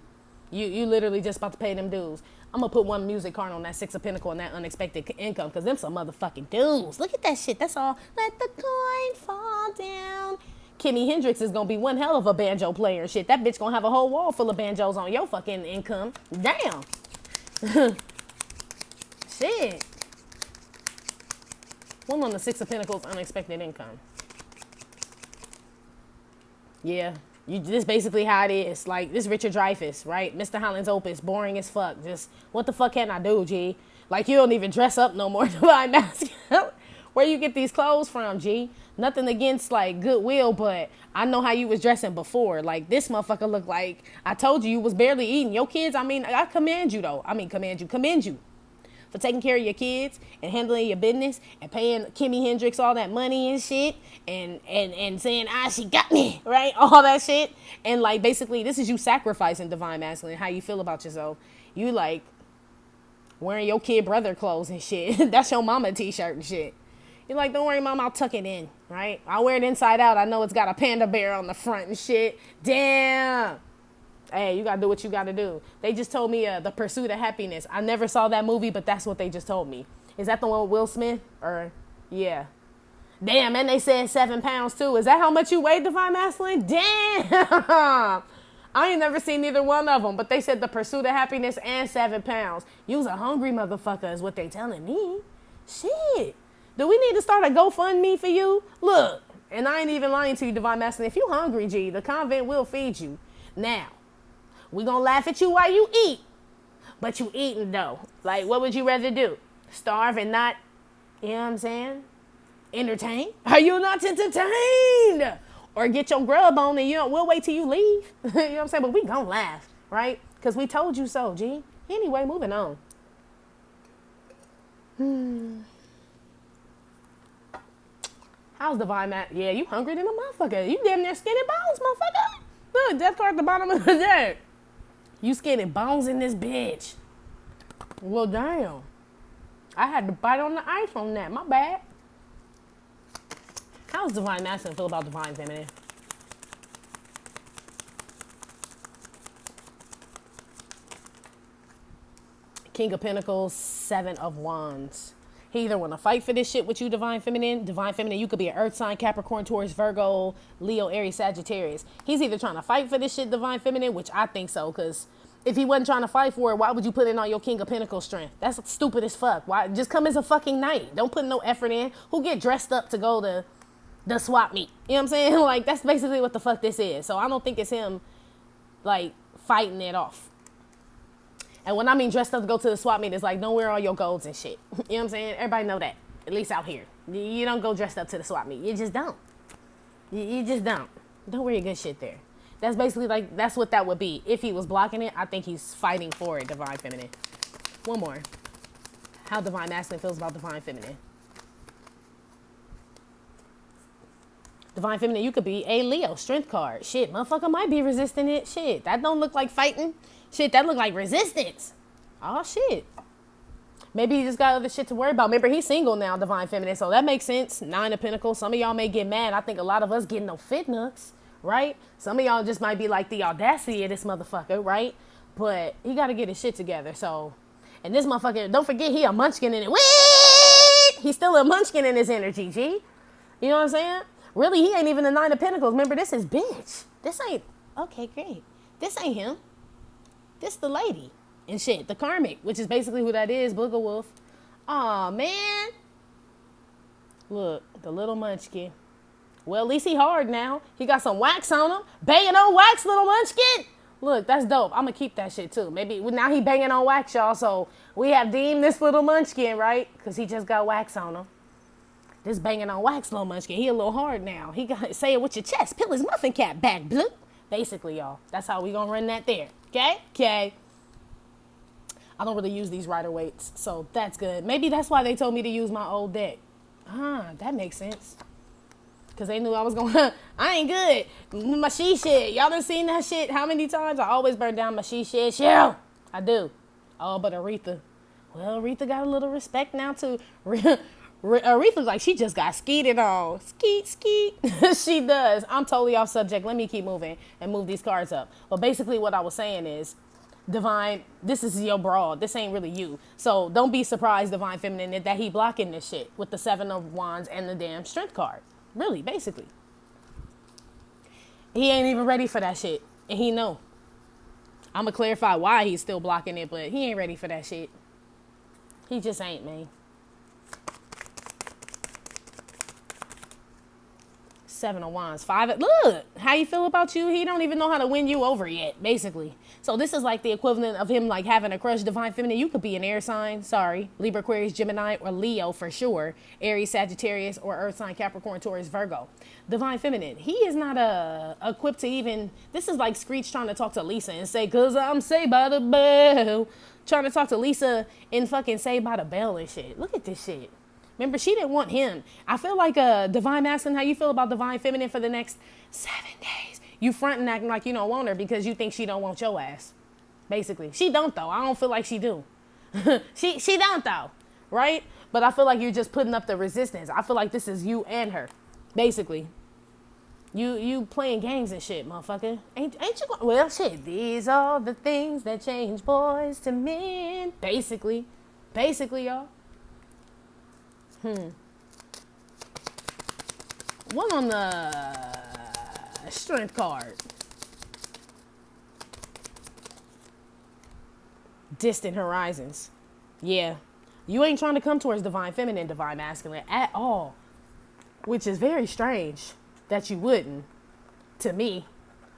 Speaker 1: You literally just about to pay them dues. I'm going to put one music card on that 6 of Pentacles and that unexpected income because them some motherfucking dues. Look at that shit. That's all. Let the coin fall down. Kimmy Hendrix is going to be one hell of a banjo player and shit. That bitch going to have a whole wall full of banjos on your fucking income. Damn. Shit. One on the 6 of Pentacles, unexpected income. Yeah, this basically how it is. Like, this Richard Dreyfuss, right? Mr. Holland's Opus, boring as fuck. Just, what the fuck can I do, G? Like, you don't even dress up no more to buy masks. Where you get these clothes from, G? Nothing against, like, Goodwill, but I know how you was dressing before. Like, this motherfucker looked like, I told you was barely eating. Your kids, I commend you, though. Commend you. For for taking care of your kids and handling your business and paying Kimmy Hendrix all that money and shit and saying, she got me, right? All that shit. And like, basically, this is you sacrificing divine masculine, how you feel about yourself. You like wearing your kid brother clothes and shit. That's your mama t-shirt and shit. You're like, don't worry, mom, I'll tuck it in, right? I'll wear it inside out. I know it's got a panda bear on the front and shit. Damn. Hey, you got to do what you got to do. They just told me The Pursuit of Happiness. I never saw that movie, but that's what they just told me. Is that the one with Will Smith? Or, yeah. Damn, and they said 7 pounds too. Is that how much you weigh, Divine Masculine? Damn. I ain't never seen neither one of them, but they said The Pursuit of Happiness and 7 pounds. You's a hungry motherfucker is what they telling me. Shit. Do we need to start a GoFundMe for you? Look, and I ain't even lying to you, Divine Masculine. If you hungry, G, the convent will feed you. Now, we gonna laugh at you while you eat, but you eating though. Like, what would you rather do? Starve and not, you know what I'm saying? Entertain? Are you not entertained? Or get your grub on and we'll wait till you leave. You know what I'm saying? But we gonna laugh, right? Because we told you so, G. Anyway, moving on. How's Divine Matt? Yeah, you hungry than a motherfucker. You damn near skinny bones, motherfucker. Look, death card at the bottom of the deck. You skinny bones in this bitch. Well, damn. I had to bite on the ice on that. My bad. How's Divine Masculine feel about Divine Feminine? King of Pentacles, 7 of Wands. He either want to fight for this shit with you, Divine Feminine. Divine Feminine, you could be an Earth sign, Capricorn, Taurus, Virgo, Leo, Aries, Sagittarius. He's either trying to fight for this shit, Divine Feminine, which I think so, because if he wasn't trying to fight for it, why would you put in all your King of Pentacles strength? That's stupid as fuck. Why? Just come as a fucking knight. Don't put no effort in. Who get dressed up to go to the swap meet? You know what I'm saying? Like, that's basically what the fuck this is. So I don't think it's him, like, fighting it off. And when I mean dressed up to go to the swap meet, it's like, don't wear all your golds and shit. You know what I'm saying? Everybody know that. At least out here. You don't go dressed up to the swap meet. You just don't. You just don't. Don't wear your good shit there. That's basically like, that's what that would be. If he was blocking it, I think he's fighting for it, Divine Feminine. One more. How Divine Masculine feels about Divine Feminine. Divine Feminine, you could be a Leo, strength card. Shit, motherfucker might be resisting it. Shit, that don't look like fighting. Shit, that look like resistance. Oh, shit. Maybe he just got other shit to worry about. Remember, he's single now, Divine Feminine, so that makes sense. 9 of Pentacles. Some of y'all may get mad. I think a lot of us getting no fit nooks, right? Some of y'all just might be like the audacity of this motherfucker, right? But he got to get his shit together, so. And this motherfucker, don't forget, he a munchkin in it. Wait! He's still a munchkin in his energy, G. You know what I'm saying? Really, he ain't even the 9 of Pentacles. Remember, this is bitch. This ain't, okay, great. This ain't him. This the lady and shit. The karmic, which is basically who that is, Booger Wolf. Aw, man. Look, the little munchkin. Well, at least he hard now. He got some wax on him. Banging on wax, little munchkin. Look, that's dope. I'm going to keep that shit, too. Maybe now he banging on wax, y'all. So we have deemed this little munchkin, right? Because he just got wax on him. This banging on wax, little munchkin. He a little hard now. He got to say it with your chest. Peel his muffin cap back, bloop. Basically, y'all. That's how we going to run that there. Okay? Okay. I don't really use these rider weights, so that's good. Maybe that's why they told me to use my old deck. That makes sense. Because they knew I was going to, I ain't good. My she shit. Y'all done seen that shit how many times? I always burn down my she shit. Cheryl. I do. Oh, but Aretha. Well, Aretha got a little respect now, too. Aretha's like, she just got skeeted on. Skeet, skeet. She does. I'm totally off subject. Let me keep moving and move these cards up. But basically what I was saying is, Divine, this is your broad. This ain't really you. So don't be surprised, Divine Feminine, that he blocking this shit with the 7 of Wands and the damn strength card. Really, basically. He ain't even ready for that shit. And he know. I'm going to clarify why he's still blocking it, but he ain't ready for that shit. He just ain't, man. Seven of Wands. Look, how you feel about you? He don't even know how to win you over yet, basically. So this is like the equivalent of him like having a crush, divine feminine. You could be an air sign, sorry, Libra, Aquarius, Gemini, or Leo for sure. Aries, Sagittarius, or earth sign, Capricorn, Taurus, Virgo. Divine feminine. He is not equipped to even, this is like Screech trying to talk to Lisa and say, cause I'm saved by the bell. Trying to talk to Lisa and fucking Saved by the Bell and shit. Look at this shit. Remember, she didn't want him. I feel like divine masculine, how you feel about divine feminine for the next 7 days? You fronting acting like you don't want her because you think she don't want your ass. Basically. She don't though. I don't feel like she do. she don't though. Right? But I feel like you're just putting up the resistance. I feel like this is you and her. Basically. You playing games and shit, motherfucker. Ain't you going? Well, shit. These are the things that change boys to men. Basically. Y'all. One on the strength card. Distant horizons. Yeah. You ain't trying to come towards divine feminine, divine masculine at all. Which is very strange that you wouldn't, to me.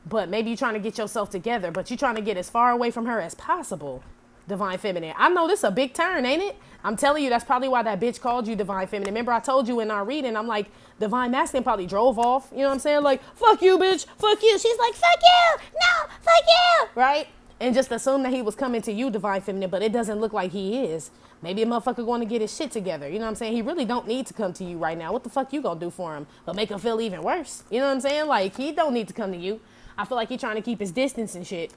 Speaker 1: But maybe you're trying to get yourself together, but you're trying to get as far away from her as possible. Divine feminine. I know this is a big turn, ain't it? I'm telling you, that's probably why that bitch called you divine feminine. Remember I told you in our reading, I'm like, divine masculine probably drove off. You know what I'm saying? Like, fuck you, bitch. Fuck you. She's like, fuck you. No, fuck you. Right? And just assume that he was coming to you, divine feminine, but it doesn't look like he is. Maybe a motherfucker going to get his shit together. You know what I'm saying? He really don't need to come to you right now. What the fuck you going to do for him? But make him feel even worse. You know what I'm saying? Like, he don't need to come to you. I feel like he trying to keep his distance and shit,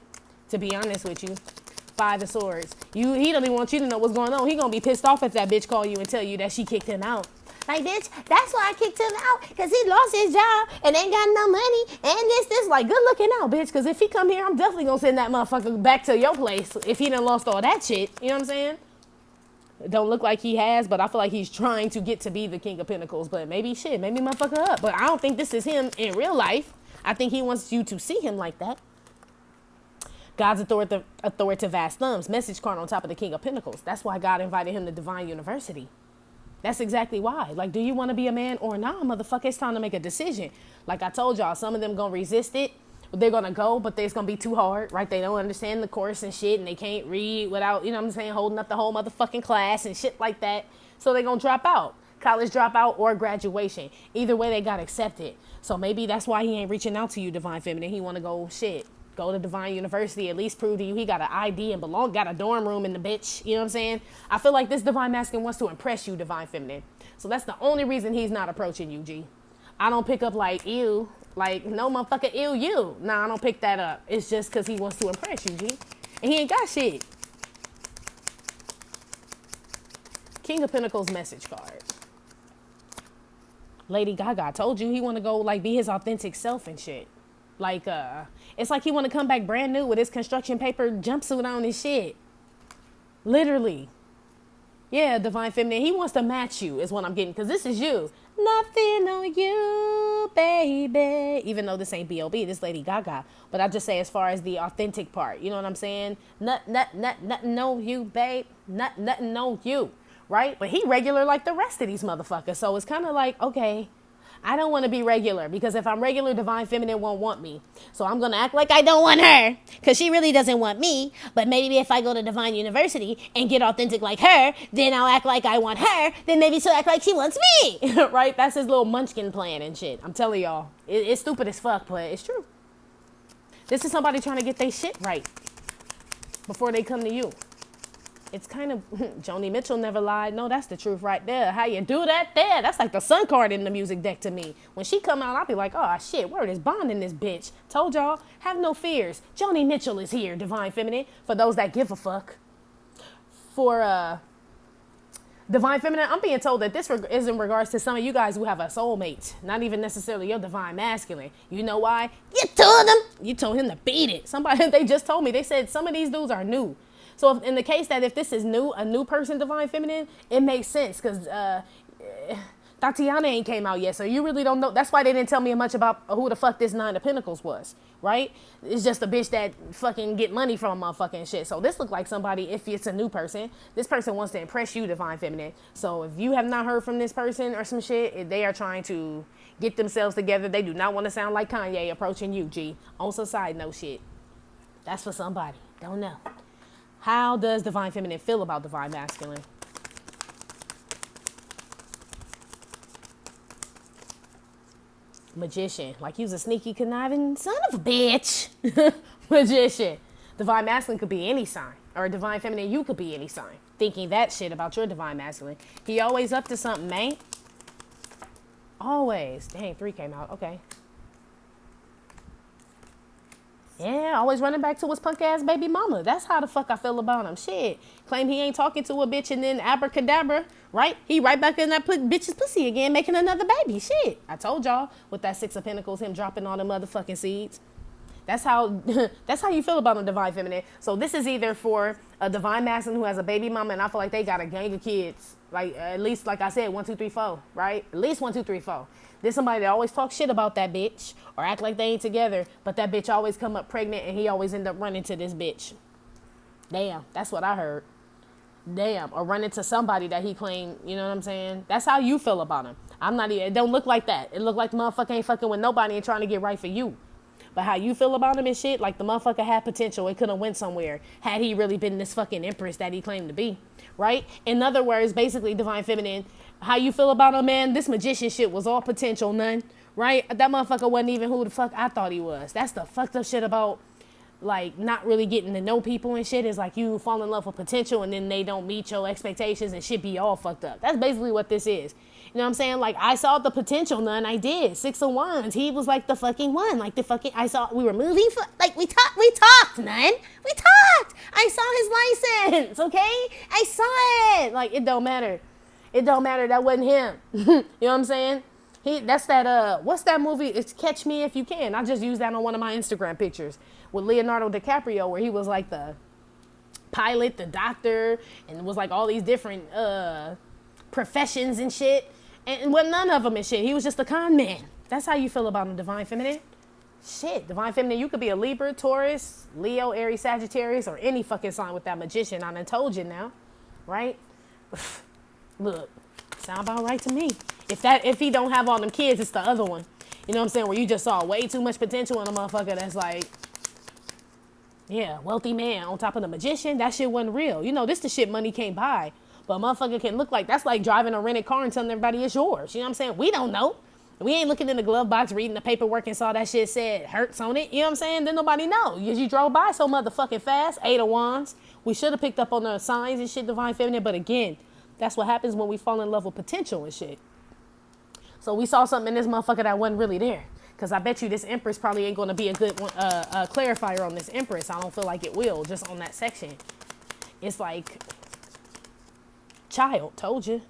Speaker 1: to be honest with you. 5 of Swords. He don't even want you to know what's going on. He gonna be pissed off if that bitch call you and tell you that she kicked him out. Like, bitch, that's why I kicked him out, because he lost his job and ain't got no money and this. Like, good looking out, bitch, because if he come here, I'm definitely gonna send that motherfucker back to your place if he done lost all that shit. You know what I'm saying? It don't look like he has, but I feel like he's trying to get to be the King of Pentacles. But maybe motherfucker up. But I don't think this is him in real life. I think he wants you to see him like that. God's authoritative ass thumbs. Message card on top of the King of Pentacles. That's why God invited him to Divine University. That's exactly why. Like, do you want to be a man or not, motherfucker? It's time to make a decision. Like I told y'all, some of them going to resist it. They're going to go, but it's going to be too hard, right? They don't understand the course and shit, and they can't read without, you know what I'm saying, holding up the whole motherfucking class and shit like that. So they're going to drop out. College dropout or graduation. Either way, they got accepted. So maybe that's why he ain't reaching out to you, Divine Feminine. He want to go, go to Divine University, at least prove to you he got an ID and got a dorm room in the bitch. You know what I'm saying? I feel like this Divine Masculine wants to impress you, Divine Feminine. So that's the only reason he's not approaching you, G. I don't pick up like, ew. Like, no motherfucker, ew, you. Nah, I don't pick that up. It's just because he wants to impress you, G. And he ain't got shit. King of Pentacles message card. Lady Gaga told you he want to go, like, be his authentic self and shit. Like, it's like he want to come back brand new with his construction paper jumpsuit on and shit. Literally. Yeah, Divine Feminine. He wants to match you is what I'm getting, because this is you. Nothing on you, baby. Even though this ain't B.O.B., this Lady Gaga. But I just say as far as the authentic part. You know what I'm saying? Nothing on you, babe. Nothing on you. Right? But he regular like the rest of these motherfuckers. So it's kind of like, okay, I don't want to be regular, because if I'm regular, Divine Feminine won't want me. So I'm going to act like I don't want her, because she really doesn't want me. But maybe if I go to Divine University and get authentic like her, then I'll act like I want her. Then maybe she'll act like she wants me. Right? That's his little munchkin plan and shit. I'm telling y'all. It's stupid as fuck, but it's true. This is somebody trying to get their shit right before they come to you. It's kind of, Joni Mitchell never lied. No, that's the truth right there. How you do that there? That's like the sun card in the music deck to me. When she come out, I'll be like, oh, shit, word is bond in this bitch. Told y'all, have no fears. Joni Mitchell is here, Divine Feminine, for those that give a fuck. For Divine Feminine, I'm being told that this is in regards to some of you guys who have a soulmate. Not even necessarily your Divine Masculine. You know why? You told him to beat it. Somebody, they just told me. They said some of these dudes are new. So in the case that if this is new, a new person, Divine Feminine, it makes sense, because Tatiana ain't came out yet, so you really don't know. That's why they didn't tell me much about who the fuck this Nine of Pentacles was, right? It's just a bitch that fucking get money from a motherfucking shit. So this look like somebody, if it's a new person, this person wants to impress you, Divine Feminine. So if you have not heard from this person or some shit, if they are trying to get themselves together, they do not want to sound like Kanye approaching you, G. On some side note shit. That's for somebody. Don't know. How does Divine Feminine feel about Divine Masculine? Magician. Like he was a sneaky, conniving son of a bitch. Magician. Divine Masculine could be any sign. Or Divine Feminine, you could be any sign. Thinking that shit about your Divine Masculine. He always up to something, man. Always. Dang, 3 came out. Okay. Yeah, always running back to his punk ass baby mama. That's how the fuck I feel about him. Shit. Claim he ain't talking to a bitch and then abracadabra, right? He right back in that bitch's pussy again, making another baby. Shit. I told y'all with that 6 of Pentacles, him dropping all the motherfucking seeds. That's how you feel about a Divine Feminine. So this is either for a Divine Masculine who has a baby mama, and I feel like they got a gang of kids. Like at least, like I said, 1, 2, 3, 4, right? At least 1, 2, 3, 4. There's somebody that always talk shit about that bitch or act like they ain't together, but that bitch always come up pregnant and he always end up running to this bitch. Damn, that's what I heard. Damn, or running to somebody that he claimed, you know what I'm saying? That's how you feel about him. I'm not even, it don't look like that. It look like the motherfucker ain't fucking with nobody and trying to get right for you. But how you feel about him and shit, like the motherfucker had potential. It could have went somewhere had he really been this fucking empress that he claimed to be, right? In other words, basically, Divine Feminine, how you feel about him, man? This magician shit was all potential, none, right? That motherfucker wasn't even who the fuck I thought he was. That's the fucked up shit about, like, not really getting to know people and shit. Is like you fall in love with potential and then they don't meet your expectations and shit be all fucked up. That's basically what this is. You know what I'm saying? Like, I saw the potential, none. I did. 6 of Wands. He was like the fucking one. Like the fucking, we were moving, like we talked, none. We talked. I saw his license, okay? I saw it. Like, it don't matter. It don't matter. That wasn't him. You know what I'm saying? That's that, what's that movie? It's Catch Me If You Can. I just used that on one of my Instagram pictures with Leonardo DiCaprio where he was like the pilot, the doctor, and it was like all these different professions and shit. And well, none of them and shit. He was just a con man. That's how you feel about a Divine Feminine. Shit, Divine Feminine, you could be a Libra, Taurus, Leo, Aries, Sagittarius, or any fucking sign with that magician. I done told you now, right? Look, sound about right to me. If he don't have all them kids, it's the other one. You know what I'm saying? Where you just saw way too much potential in a motherfucker that's like, yeah, wealthy man on top of the magician. That shit wasn't real. You know, this the shit money can't buy. But a motherfucker can look like, that's like driving a rented car and telling everybody it's yours. You know what I'm saying? We don't know. We ain't looking in the glove box, reading the paperwork and saw that shit said hurts on it. You know what I'm saying? Then nobody know. You drove by so motherfucking fast. 8 of Wands. We should have picked up on the signs and shit, Divine Feminine. But again, that's what happens when we fall in love with potential and shit. So we saw something in this motherfucker that wasn't really there. Because I bet you this Empress probably ain't going to be a good one, clarifier on this Empress. I don't feel like it will, just on that section. It's like, child, told you.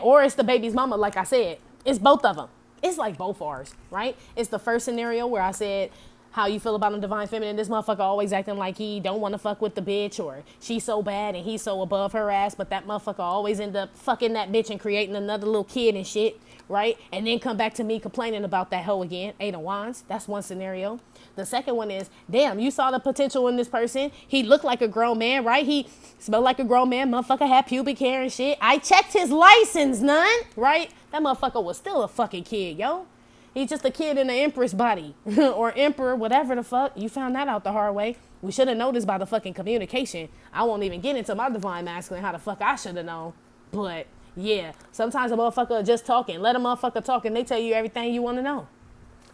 Speaker 1: Or it's the baby's mama, like I said. It's both of them. It's like both ours, right? It's the first scenario where I said, how you feel about a Divine Feminine. This motherfucker always acting like he don't want to fuck with the bitch, or she's so bad and he's so above her ass, but that motherfucker always end up fucking that bitch and creating another little kid and shit, right? And then come back to me complaining about that hoe again. 8 of Wands. That's one scenario. The second one is, damn, you saw the potential in this person. He looked like a grown man, right? He smelled like a grown man. Motherfucker had pubic hair and shit. I checked his license, none, right? That motherfucker was still a fucking kid, yo. He's just a kid in an empress body or emperor, whatever the fuck. You found that out the hard way. We should have noticed by the fucking communication. I won't even get into my Divine Masculine, how the fuck I should have known. But yeah, sometimes a motherfucker just talking. Let a motherfucker talk and they tell you everything you want to know.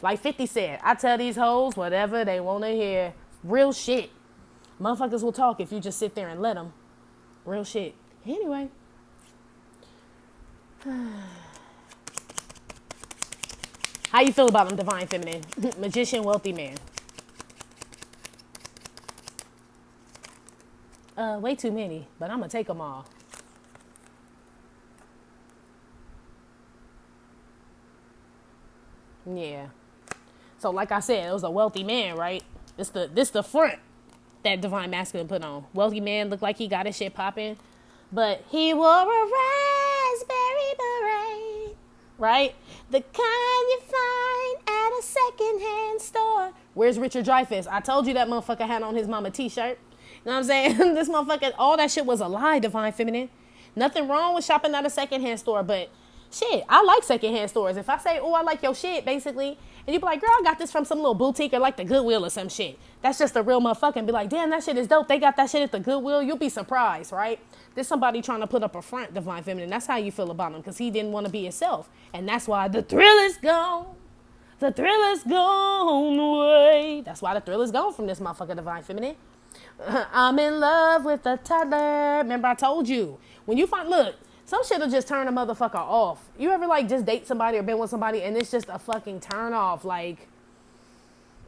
Speaker 1: Like 50 said, I tell these hoes whatever they want to hear. Real shit. Motherfuckers will talk if you just sit there and let them. Real shit. Anyway. How you feel about them, Divine Feminine? Magician, wealthy man. Way too many, but I'm going to take them all. Yeah. So like I said, it was a wealthy man, right? This the front that Divine Masculine put on. Wealthy man looked like he got his shit popping, but he wore a raspberry beret. right? The kind you find at a secondhand store. Where's Richard Dreyfuss? I told you that motherfucker had on his mama t-shirt. You know what I'm saying? This motherfucker, all that shit was a lie, Divine Feminine. Nothing wrong with shopping at a secondhand store, but shit, I like secondhand stores. If I say, oh, I like your shit, basically, and you be like, girl, I got this from some little boutique or like the Goodwill or some shit. That's just a real motherfucker and be like, damn, that shit is dope. They got that shit at the Goodwill. You'll be surprised, right? There's somebody trying to put up a front, Divine Feminine. That's how you feel about him, because he didn't want to be himself. And that's why the thrill is gone. The thrill is gone away. That's why the thrill is gone from this motherfucker, Divine Feminine. I'm in love with a toddler. Remember I told you, when you find, look, some shit will just turn a motherfucker off. You ever like just date somebody or been with somebody and it's just a fucking turn off? Like,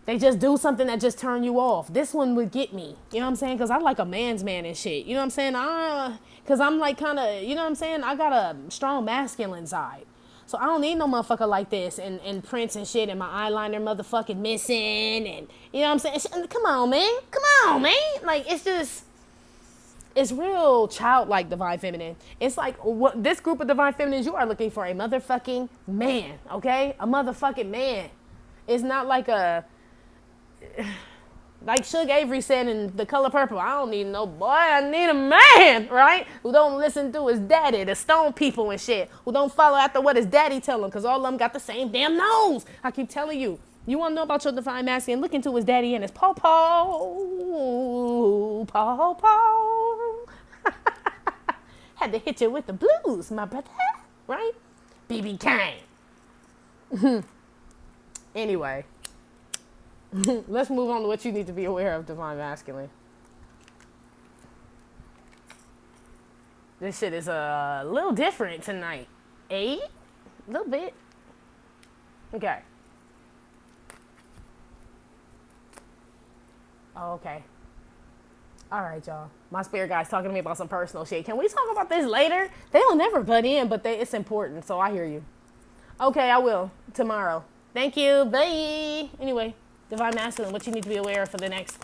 Speaker 1: they just do something that just turn you off. This one would get me. You know what I'm saying? Because I like a man's man and shit. You know what I'm saying? Because I'm like kind of, you know what I'm saying? I got a strong masculine side. So I don't need no motherfucker like this and prints and shit and my eyeliner motherfucking missing and, you know what I'm saying? Come on, man. Come on, man. Like, it's just, it's real childlike, Divine Feminine. It's like what this group of Divine Feminines, you are looking for a motherfucking man, okay? A motherfucking man. It's not like like Suge Avery said in The Color Purple, I don't need no boy, I need a man, right? Who don't listen to his daddy, the stone people and shit. Who don't follow after what his daddy tell him, because all of them got the same damn nose. I keep telling you. You want to know about your Divine Masculine? Look into his daddy and his pawpaw. Had to hit you with the blues, my brother. Right? BB King. Anyway. Let's move on to what you need to be aware of, Divine Masculine. This shit is a little different tonight. A little bit. Okay. Oh, okay. All right, y'all. My spirit guide's talking to me about some personal shit. Can we talk about this later? They don't never butt in, but it's important, so I hear you. Okay, I will. Tomorrow. Thank you. Bye. Anyway, Divine Masculine, what you need to be aware of for the next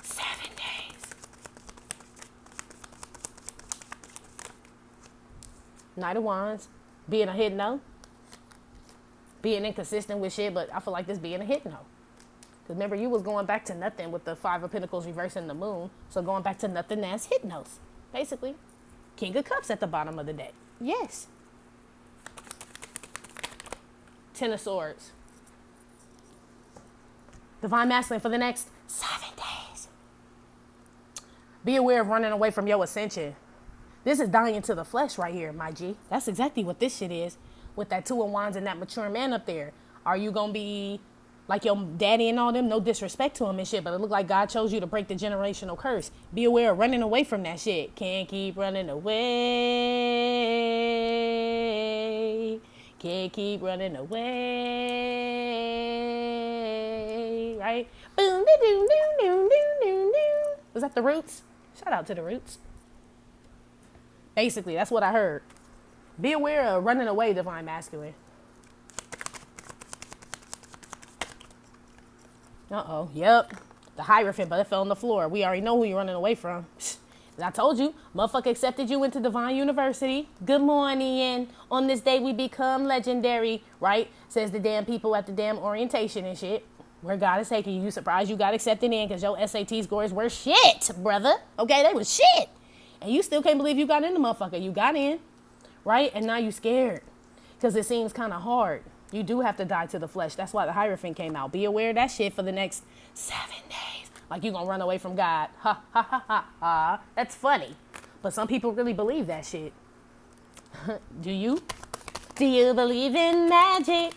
Speaker 1: 7 days. Knight of Wands. Being a hit no. Being inconsistent with shit, but I feel like this being a hit no. Remember, you was going back to nothing with the Five of Pentacles reversing the moon. So going back to nothing, that's hypnos. Basically. King of Cups at the bottom of the deck. Yes. Ten of Swords. Divine Masculine for the next 7 days. Be aware of running away from your ascension. This is dying to the flesh right here, my G. That's exactly what this shit is. With that Two of Wands and that mature man up there. Are you going to be like your daddy and all them? No disrespect to him and shit, but it look like God chose you to break the generational curse. Be aware of running away from that shit. Can't keep running away. Can't keep running away. Right? Boom, doo, doo, doo, doo, doo, doo. Was that the Roots? Shout out to the Roots. Basically, that's what I heard. Be aware of running away, Divine Masculine. Uh-oh. Yep. The Hierophant, but it fell on the floor. We already know who you're running away from. And I told you, motherfucker accepted you into Divine University. Good morning. On this day, we become legendary, right? Says the damn people at the damn orientation and shit. Where God is taking you. You surprised you got accepted in because your SAT scores were shit, brother. Okay, they was shit. And you still can't believe you got in the motherfucker. You got in, right? And now you scared because it seems kind of hard. You do have to die to the flesh. That's why the Hierophant came out. Be aware of that shit for the next 7 days. Like you gonna run away from God. Ha, ha, ha, ha, ha. That's funny. But some people really believe that shit. Do you? Do you believe in magic?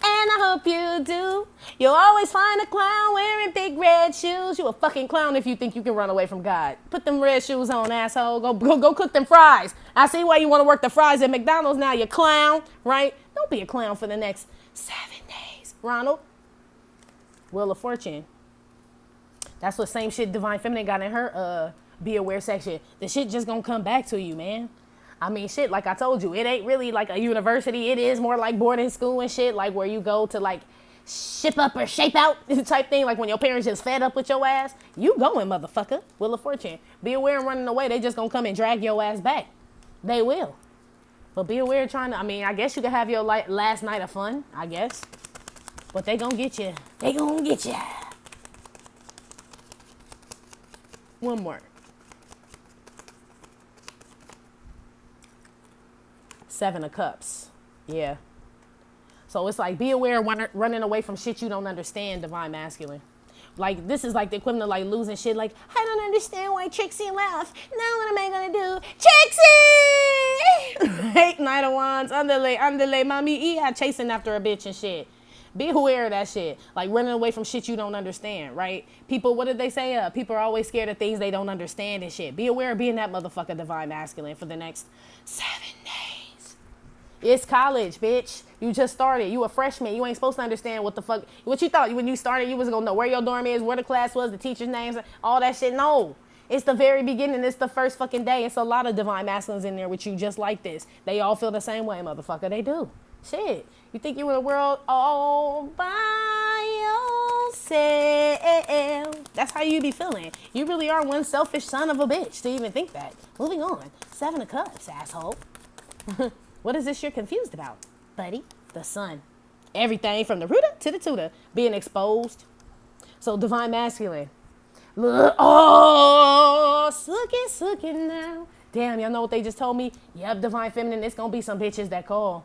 Speaker 1: And I hope you do. You'll always find a clown wearing big red shoes. You a fucking clown if you think you can run away from God. Put them red shoes on, asshole. Go cook them fries. I see why you want to work the fries at McDonald's now, you clown, right? Don't be a clown for the next 7 days, Ronald. Wheel of Fortune. That's what same shit Divine Feminine got in her be aware section. The shit just gonna come back to you, man. I mean, shit, like I told you, it ain't really like a university. It is more like boarding school and shit, like where you go to like ship up or shape out type thing. Like when your parents just fed up with your ass, you going, motherfucker. Wheel of Fortune. Be aware and running away. They just gonna come and drag your ass back. They will. But be aware trying to, I mean, I guess you could have your last night of fun, I guess. But they gonna get you. They gonna get you. One more. 7 of Cups. Yeah. So it's like, be aware running away from shit you don't understand, Divine Masculine. Like, this is like the equivalent of like losing shit. Like, I don't understand why Trixie left. Now what am I gonna do? Trixie! Right? Knight of Wands, underlay, mommy, chasing after a bitch and shit. Be aware of that shit. Like, running away from shit you don't understand, right? People, what did they say? People are always scared of things they don't understand and shit. Be aware of being that motherfucker Divine Masculine for the next 7 days. It's college, bitch. You just started. You a freshman. You ain't supposed to understand what the fuck. What you thought when you started, you was going to know where your dorm is, where the class was, the teacher's names, all that shit. No. It's the very beginning. It's the first fucking day. It's a lot of Divine Masculines in there with you just like this. They all feel the same way, motherfucker. They do. Shit. You think you in the world all by yourself. That's how you be feeling. You really are one selfish son of a bitch to even think that. Moving on. 7 of Cups, asshole. What is this you're confused about, buddy? The sun. Everything from the rooter to the tutor being exposed. So Divine Masculine. Look, oh, sucking now. Damn, y'all know what they just told me? Yep, Divine Feminine, it's going to be some bitches that call.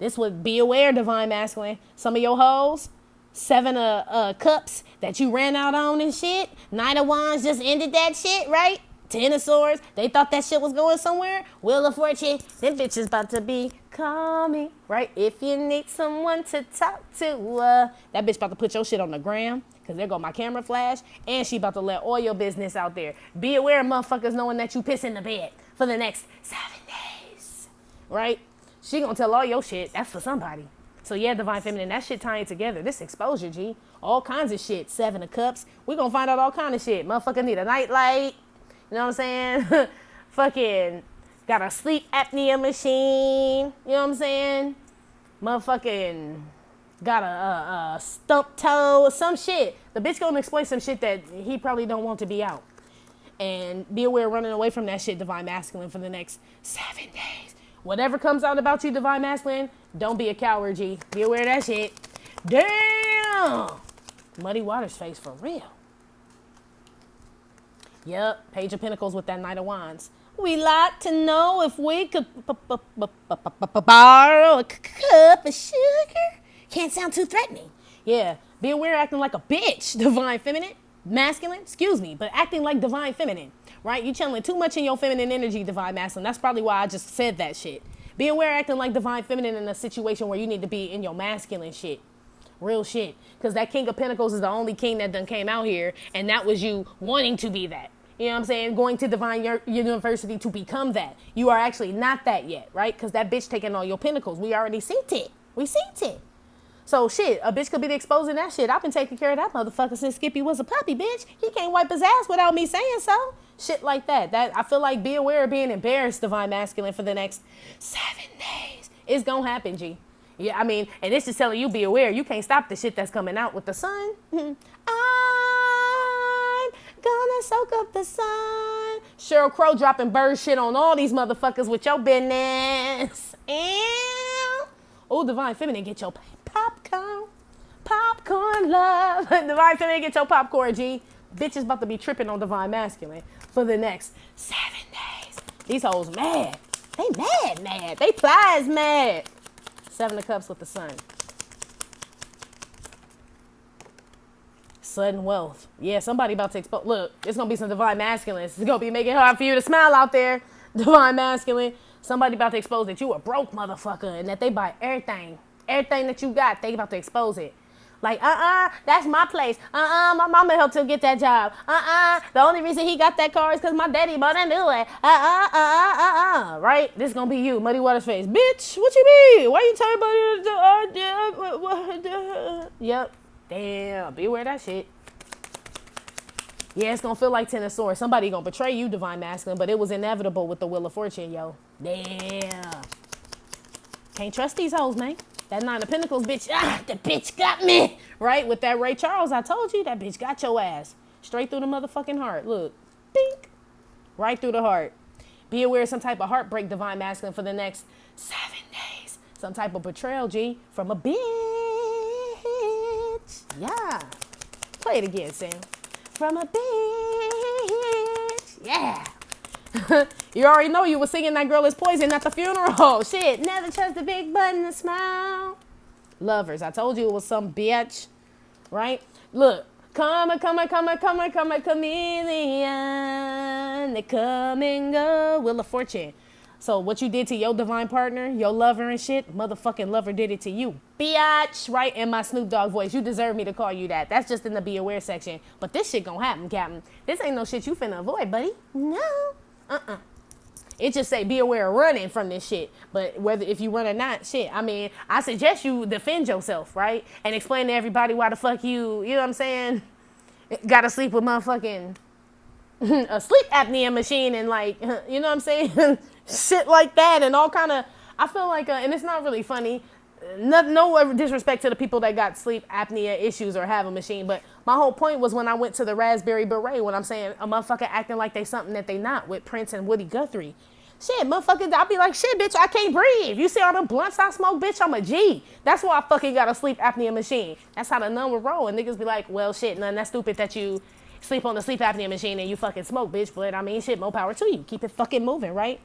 Speaker 1: This would be aware, Divine Masculine. Some of your hoes, 7 of Cups that you ran out on and shit. 9 of Wands just ended that shit, right? 10 of Swords, they thought that shit was going somewhere. Wheel of Fortune, them bitches about to be coming, right? If you need someone to talk to, that bitch about to put your shit on the gram, because there go my camera flash, and she about to let all your business out there. Be aware of motherfuckers knowing that you piss in the bed for the next 7 days, right? She gonna tell all your shit. That's for somebody. So yeah, Divine Feminine, that shit tying together. This exposure, G. All kinds of shit. 7 of Cups. We gonna find out all kind of shit. Motherfucker need a nightlight. You know what I'm saying? Fucking got a sleep apnea machine. You know what I'm saying? Motherfucking got a stump toe. Some shit. The bitch gonna exploit some shit that he probably don't want to be out. And be aware running away from that shit, Divine Masculine, for the next 7 days. Whatever comes out about you, Divine Masculine, don't be a coward, G. Be aware of that shit. Damn! Muddy Waters face for real. Yep, Page of Pentacles with that Knight of Wands. We like to know if we could borrow a cup of sugar. Can't sound too threatening. Yeah, be aware acting like a bitch, Divine Feminine. Masculine, excuse me, but acting like Divine Feminine, right? You channeling too much in your feminine energy, Divine Masculine. That's probably why I just said that shit. Be aware acting like Divine Feminine in a situation where you need to be in your masculine shit. Real shit. Because that King of Pentacles is the only king that done came out here, and that was you wanting to be that. You know what I'm saying? Going to Divine University to become that. You are actually not that yet, right? Because that bitch taking all your pentacles. We already seen it. We seen it. So shit, a bitch could be exposing that shit. I've been taking care of that motherfucker since Skippy was a puppy, bitch. He can't wipe his ass without me saying so. Shit like that. That I feel like be aware of being embarrassed, Divine Masculine, for the next 7 days. It's gonna happen, G. Yeah, I mean, and it's just telling you be aware. You can't stop the shit that's coming out with the sun. I'm gonna soak up the sun. Sheryl Crow dropping bird shit on all these motherfuckers with your business. And oh, Divine Feminine, get your popcorn love. Divine Feminine, get your popcorn, G. Bitch is about to be tripping on Divine Masculine for the next 7 days. These hoes mad. They mad. They plies mad. 7 of Cups with the sun. Sudden wealth. Yeah, somebody about to expose. Look, it's going to be some Divine Masculines. It's going to be making it hard for you to smile out there, Divine Masculine. Somebody about to expose that you a broke motherfucker and that they buy everything. Everything that you got, they about to expose it. Like, that's my place. My mama helped him get that job. The only reason he got that car is because my daddy bought a new one. Right? This gonna be you, Muddy Waters face. Bitch, what you mean? Why you talking about it? Yep. Damn, beware that shit. Yeah, it's gonna feel like 10 of Swords. Somebody gonna betray you, Divine Masculine, but it was inevitable with the Wheel of Fortune, yo. Damn. Can't trust these hoes, man. That 9 of Pentacles, bitch, the bitch got me. Right? With that Ray Charles, I told you, that bitch got your ass. Straight through the motherfucking heart. Look. Bink. Right through the heart. Be aware of some type of heartbreak, divine masculine, for the next 7 days. Some type of betrayal, G, from a bitch. Yeah. Play it again, Sam. From a bitch. Yeah. You already know you were singing That Girl Is Poison at the funeral. Shit. Never trust a big button to smile. Lovers. I told you it was some bitch. Right? Look. Come a chameleon. They come and go. Wheel of Fortune. So what you did to your divine partner, your lover and shit, motherfucking lover did it to you. Biatch, right? In my Snoop Dogg voice. You deserve me to call you that. That's just in the be aware section. But this shit gonna happen, Captain. This ain't no shit you finna avoid, buddy. No. It just say be aware of running from this shit. But whether if you run or not, shit. I mean, I suggest you defend yourself, right? And explain to everybody why the fuck you know what I'm saying? Gotta sleep with motherfucking a sleep apnea machine and like, you know what I'm saying? Shit like that and all kind of, I feel like, and it's not really funny. No disrespect to the people that got sleep apnea issues or have a machine, but my whole point was when I went to the Raspberry Beret, when I'm saying a motherfucker acting like they something that they not with Prince and Woody Guthrie. Shit, motherfucker, I'll be like, shit, bitch, I can't breathe. You see all the blunts I smoke, bitch, I'm a G. That's why I fucking got a sleep apnea machine. That's how the Nun would roll. And niggas be like, well, shit, Nun, that's stupid that you sleep on the sleep apnea machine and you fucking smoke, bitch. But I mean, shit, more power to you. Keep it fucking moving, right?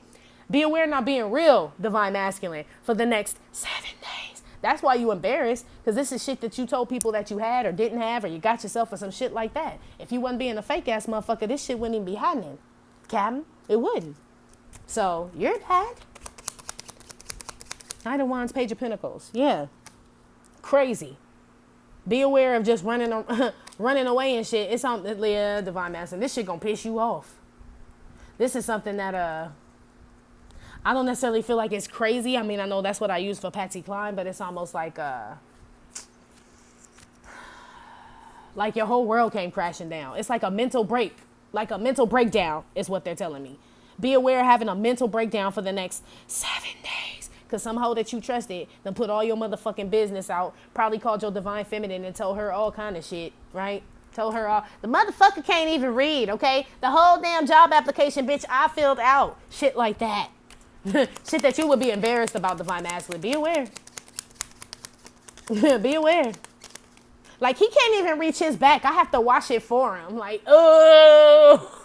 Speaker 1: Be aware not being real, divine masculine, for the next 7 days. That's why you embarrassed, because this is shit that you told people that you had or didn't have, or you got yourself for some shit like that. If you wasn't being a fake ass motherfucker, this shit wouldn't even be happening. Captain, it wouldn't. So you're bad. Knight of Wands, Page of Pentacles. Yeah. Crazy. Be aware of just running away and shit. It's something, yeah, divine masculine. This shit gonna piss you off. This is something that I don't necessarily feel like it's crazy. I mean, I know that's what I use for Patsy Cline, but it's almost like your whole world came crashing down. It's like a mental break, like a mental breakdown is what they're telling me. Be aware of having a mental breakdown for the next 7 days. Because some hoe that you trusted then put all your motherfucking business out, probably called your divine feminine and told her all kind of shit, right? Told her all, the motherfucker can't even read, okay? The whole damn job application, bitch, I filled out. Shit like that. Shit that you would be embarrassed about, divine masculine. Be aware. Be aware. Like, he can't even reach his back. I have to wash it for him. Like, oh.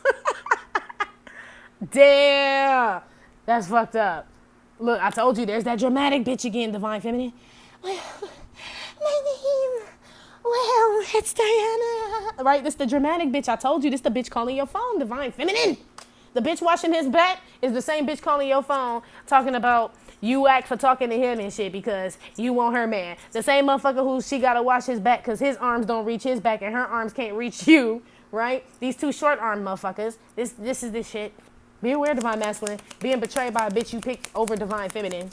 Speaker 1: Damn. That's fucked up. Look, I told you, there's that dramatic bitch again, divine feminine. Well, my name, well, it's Diana. Right, this the dramatic bitch. I told you, this the bitch calling your phone, divine feminine. The bitch washing his back is the same bitch calling your phone, talking about you act for talking to him and shit because you want her man. The same motherfucker who she gotta wash his back because his arms don't reach his back and her arms can't reach you, right? These two short arm motherfuckers. This is this shit. Be aware, divine masculine. Being betrayed by a bitch you picked over divine feminine.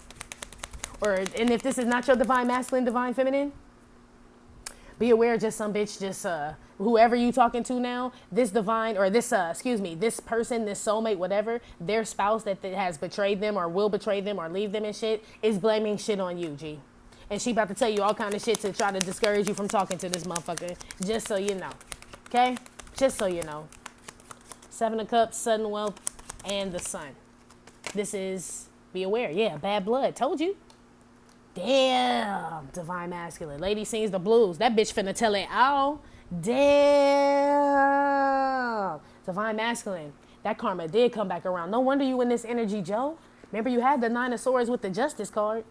Speaker 1: And if this is not your divine masculine, divine feminine, be aware just some bitch just whoever you talking to now, this divine or this this person, this soulmate, whatever, their spouse that has betrayed them or will betray them or leave them and shit is blaming shit on you, G. And she about to tell you all kind of shit to try to discourage you from talking to this motherfucker, just so you know. Okay? Just so you know. 7 of Cups, sudden wealth, and the Sun. This is, be aware, yeah, bad blood. Told you. Damn, divine masculine. Lady sings the blues. That bitch finna tell it all. Damn. Divine masculine. That karma did come back around. No wonder you in this energy, Joe. Remember you had the 9 of Swords with the Justice card.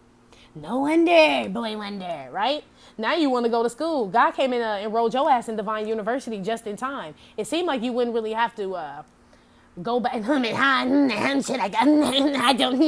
Speaker 1: No wonder, boy wonder, right? Now you want to go to school. God came in and enrolled your ass in Divine University just in time. It seemed like you wouldn't really have to go back and hum and ha. I don't.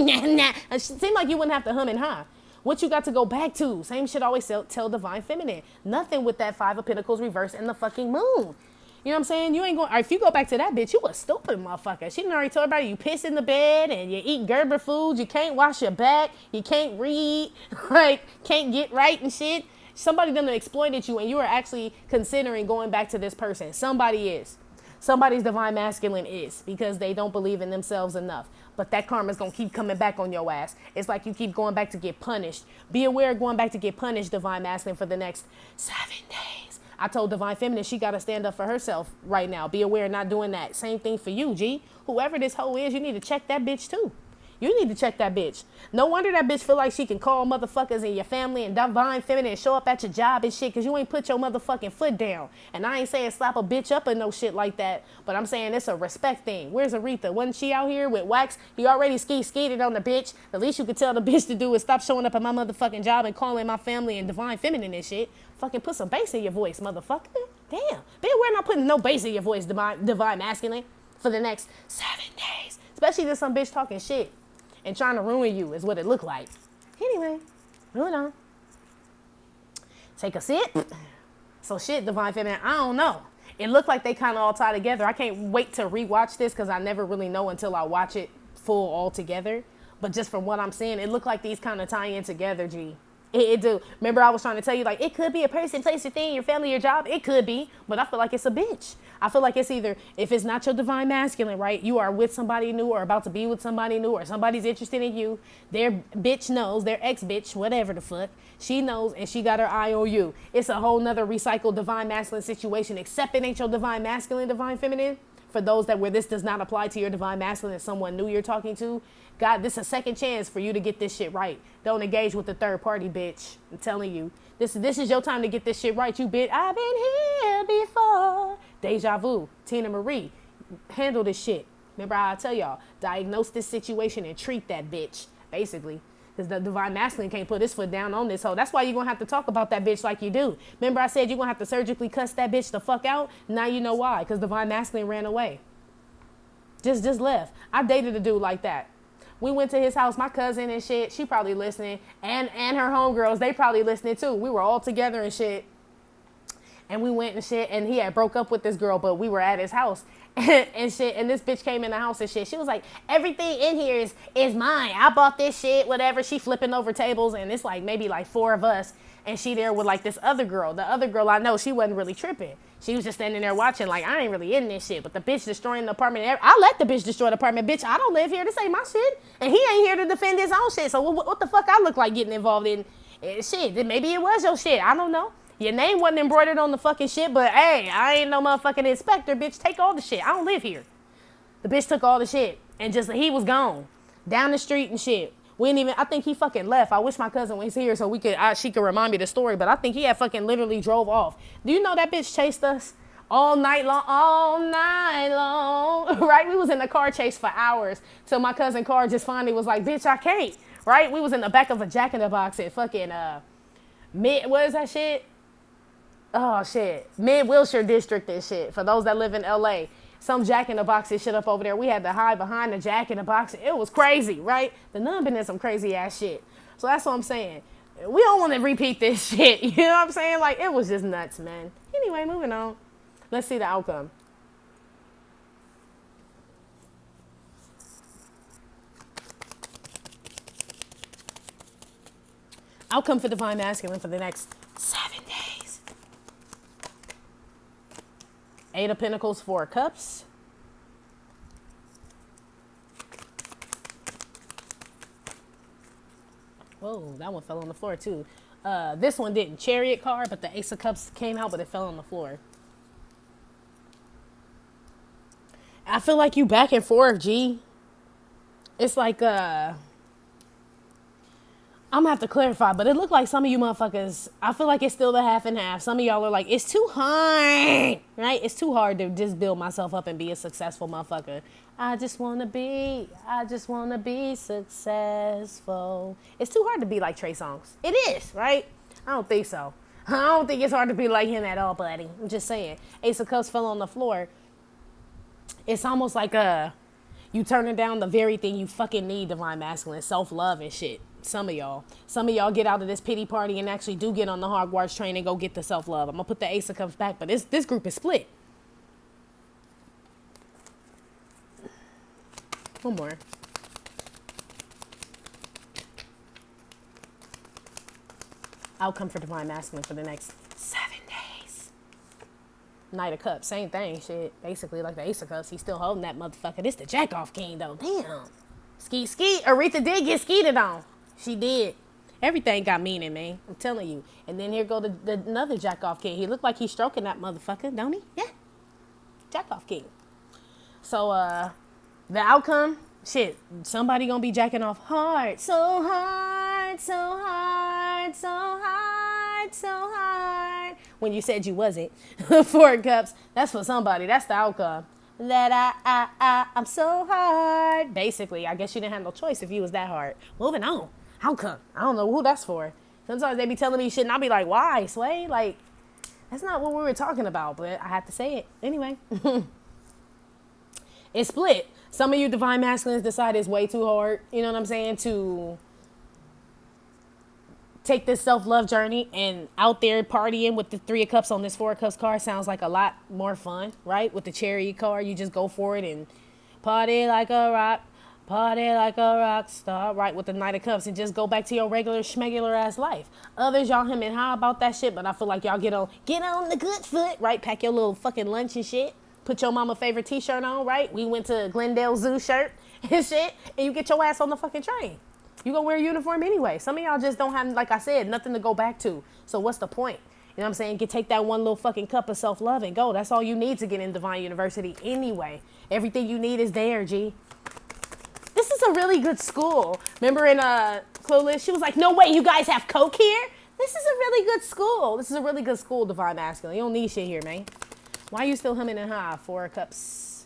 Speaker 1: It seemed like you wouldn't have to hum and ha. What you got to go back to? Same shit always tell divine feminine. Nothing with that 5 of Pentacles reverse and the fucking moon. You know what I'm saying? You ain't going, or if you go back to that bitch, you a stupid motherfucker. She done already told everybody you piss in the bed and you eat Gerber foods. You can't wash your back. You can't read. Like, can't get right and shit. Somebody done exploited you and you are actually considering going back to this person. Somebody is. Somebody's divine masculine is because they don't believe in themselves enough. But that karma's going to keep coming back on your ass. It's like you keep going back to get punished. Be aware of going back to get punished, divine masculine, for the next 7 days. I told Divine Feminine she got to stand up for herself right now. Be aware of not doing that. Same thing for you, G. Whoever this hoe is, you need to check that bitch too. You need to check that bitch. No wonder that bitch feel like she can call motherfuckers in your family and Divine Feminine and show up at your job and shit because you ain't put your motherfucking foot down. And I ain't saying slap a bitch up or no shit like that, but I'm saying it's a respect thing. Where's Aretha? Wasn't she out here with Wax? He already skated on the bitch. The least you could tell the bitch to do is stop showing up at my motherfucking job and calling my family and Divine Feminine and shit. Fucking put some bass in your voice, motherfucker. Damn. Bitch, we're not putting no bass in your voice, Divine Masculine, for the next 7 days. Especially to some bitch talking shit and trying to ruin you is what it looked like. Anyway, moving on. Take a sip. So shit, Divine Feminine, I don't know. It looked like they kind of all tie together. I can't wait to rewatch this because I never really know until I watch it full all together. But just from what I'm seeing, it looked like these kind of tie in together, G. It do. Remember I was trying to tell you, like, it could be a person, place, or thing, your family, your job. It could be. But I feel like it's a bitch. I feel like it's either, if it's not your Divine Masculine, right, you are with somebody new or about to be with somebody new or somebody's interested in you. Their bitch knows, their ex-bitch, whatever the fuck, she knows and she got her eye on you. It's a whole nother recycled Divine Masculine situation, except it ain't your Divine Masculine, Divine Feminine. For those that where this does not apply to your Divine Masculine and someone new you're talking to, God, this is a second chance for you to get this shit right. Don't engage with the third party, bitch. I'm telling you. This is your time to get this shit right, you bitch. I've been here before. Deja vu. Tina Marie. Handle this shit. Remember how I tell y'all, diagnose this situation and treat that bitch, basically. Because the Divine Masculine can't put his foot down on this hoe. That's why you're going to have to talk about that bitch like you do. Remember I said you're going to have to surgically cuss that bitch the fuck out? Now you know why. Because Divine Masculine ran away. Just left. I dated a dude like that. We went to his house, my cousin and shit, she probably listening, and her homegirls, they probably listening too. We were all together and shit, and we went and shit, and he had broke up with this girl, but we were at his house, and shit, and this bitch came in the house and shit. She was like, everything in here is mine. I bought this shit, whatever. She flipping over tables, and it's like maybe like 4 of us, and she there with like this other girl. The other girl I know, she wasn't really tripping. She was just standing there watching like, I ain't really in this shit. But the bitch destroying the apartment. I let the bitch destroy the apartment. Bitch, I don't live here. This ain't my shit. And he ain't here to defend his own shit. So what the fuck I look like getting involved in shit? Maybe it was your shit. I don't know. Your name wasn't embroidered on the fucking shit. But hey, I ain't no motherfucking inspector, bitch. Take all the shit. I don't live here. The bitch took all the shit. And just, he was gone. Down the street and shit. We didn't even, I think he fucking left. I wish my cousin was here so she could remind me the story, but I think he had fucking literally drove off. Do you know that bitch chased us all night long, right? We was in the car chase for hours till my cousin car just finally was like, bitch, I can't, right? We was in the back of a Jack in the Box at fucking, what is that shit? Oh shit, Mid-Wilshire District and shit, for those that live in LA. Some Jack in the Box and shit up over there. We had to hide behind the Jack in the Box. It was crazy, right? The Nun been in some crazy ass shit. So that's what I'm saying. We don't want to repeat this shit. You know what I'm saying? Like, it was just nuts, man. Anyway, moving on. Let's see the outcome. Outcome for Divine Masculine for the next 7 days. 8 of Pentacles, 4 of Cups. Whoa, that one fell on the floor too. This one didn't. Chariot card, but the Ace of Cups came out, but it fell on the floor. I feel like you back and forth, G. It's like, I'm gonna have to clarify, but it looked like some of you motherfuckers, I feel like it's still the half and half. Some of y'all are like, it's too hard, right? It's too hard to just build myself up and be a successful motherfucker. I just wanna be successful. It's too hard to be like Trey Songz. It is, right? I don't think so. I don't think it's hard to be like him at all, buddy. I'm just saying. Ace of Cups fell on the floor. It's almost like you turning down the very thing you fucking need, Divine Masculine, self-love and shit. Some of y'all get out of this pity party and actually do get on the Hogwarts train and go get the self-love. I'm gonna put the Ace of Cups back, but this group is split. One more. Outcome for Divine Masculine for the next 7 days. Knight of Cups, same thing, shit. Basically like the Ace of Cups, he's still holding that motherfucker. This the Jack-Off King, though. Damn. Skeet. Aretha did get skeeted on. She did. Everything got meaning, man. I'm telling you. And then here go the another jack off king. He looked like he's stroking that motherfucker, don't he? Yeah. Jack off king. So the outcome, shit, somebody gonna be jacking off hard. So hard, so hard, so hard, so hard. When you said you wasn't. 4 cups. That's for somebody. That's the outcome. That I'm so hard. Basically, I guess you didn't have no choice if you was that hard. Moving on. How come? I don't know who that's for. Sometimes they be telling me shit and I'll be like, why, Sway? Like, that's not what we were talking about, but I have to say it. Anyway. It's split. Some of you divine masculines decide it's way too hard, you know what I'm saying, to take this self-love journey, and out there partying with the 3 of cups on this 4 of cups card sounds like a lot more fun, right? With the chariot card, you just go for it and party like a rock. Party like a rock star, right, with the Knight of Cups, and just go back to your regular schmegular ass life. Others, y'all him and high about that shit, but I feel like y'all get on the good foot, right? Pack your little fucking lunch and shit. Put your mama favorite t-shirt on, right? We went to Glendale Zoo shirt and shit, and you get your ass on the fucking train. You gonna wear a uniform anyway. Some of y'all just don't have, like I said, nothing to go back to. So what's the point? You know what I'm saying? Take that one little fucking cup of self-love and go. That's all you need to get in Divine University anyway. Everything you need is there, G. This is a really good school. Remember in Clueless, she was like, no way, you guys have Coke here? This is a really good school. This is a really good school, Divine Masculine. You don't need shit here, man. Why are you still humming and high? 4 cups.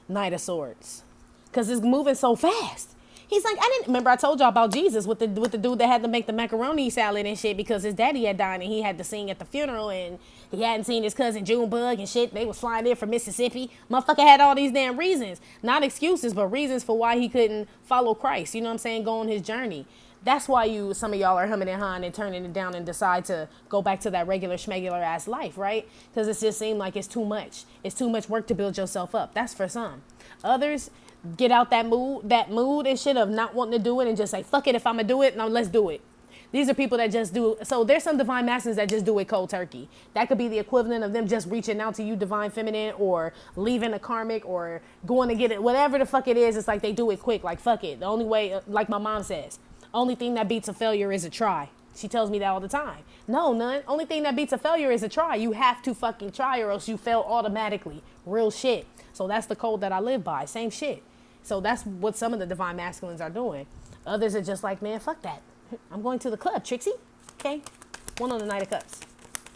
Speaker 1: Knight of Swords. Because it's moving so fast. He's like, remember I told y'all about Jesus with the dude that had to make the macaroni salad and shit because his daddy had died and he had to sing at the funeral and he hadn't seen his cousin Junebug and shit. They was flying in from Mississippi. Motherfucker had all these damn reasons. Not excuses, but reasons for why he couldn't follow Christ. You know what I'm saying? Go on his journey. That's why some of y'all are humming and hawing and turning it down and decide to go back to that regular schmegular ass life, right? Because it just seemed like it's too much. It's too much work to build yourself up. That's for some. Others get out that mood and shit of not wanting to do it and just say, fuck it, if I'm gonna do it, now let's do it. These are people that just do. So there's some divine masculines that just do it cold turkey. That could be the equivalent of them just reaching out to you, divine feminine, or leaving a karmic, or going to get it, whatever the fuck it is. It's like they do it quick, like fuck it. The only way, like my mom says, only thing that beats a failure is a try. She tells me that all the time. No, none. Only thing that beats a failure is a try. You have to fucking try or else you fail automatically. Real shit. So that's the code that I live by. Same shit. So that's what some of the divine masculines are doing. Others are just like, man, fuck that. I'm going to the club, Trixie. Okay. One on the Knight of Cups.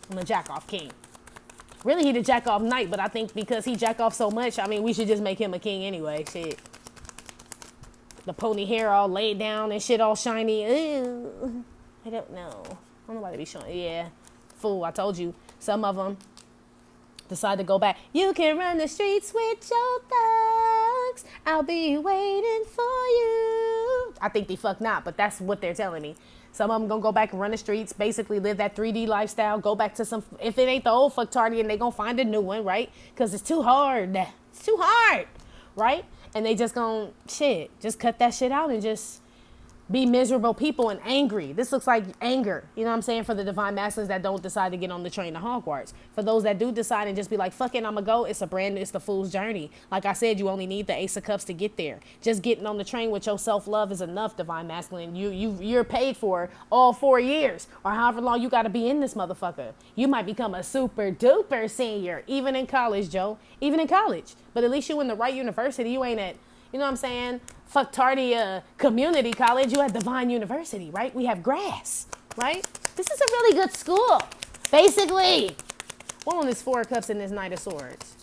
Speaker 1: I'm a jack off king. Really, he the jack off knight, but I think because he jack off so much, I mean, we should just make him a king anyway. Shit. The pony hair all laid down and shit all shiny. Ew. I don't know. I don't know why they be showing. Yeah. Fool, I told you. Some of them decide to go back. You can run the streets with your thugs. I'll be waiting for you. I think they fuck not, but that's what they're telling me. Some of them gonna go back and run the streets, basically live that 3D lifestyle, go back to some, if it ain't the old fucktardy, and they gonna find a new one, right? Because it's too hard. It's too hard, right? And they just gonna, just cut that shit out and just be miserable people and angry. This looks like anger, you know what I'm saying, for the divine masculines that don't decide to get on the train to Hogwarts. For those that do decide and just be like, fuck it, I'm gonna go, it's the fool's journey. Like I said, you only need the Ace of Cups to get there. Just getting on the train with your self-love is enough, divine masculine. You're paid for all 4 years or however long you gotta be in this motherfucker. You might become a super duper senior, even in college, Joe, even in college. But at least you in the right university. You ain't at, you know what I'm saying, fucktardy community college. You at Divine University, right? We have grass, right? This is a really good school, basically. What on this 4 of Cups and this Knight of Swords?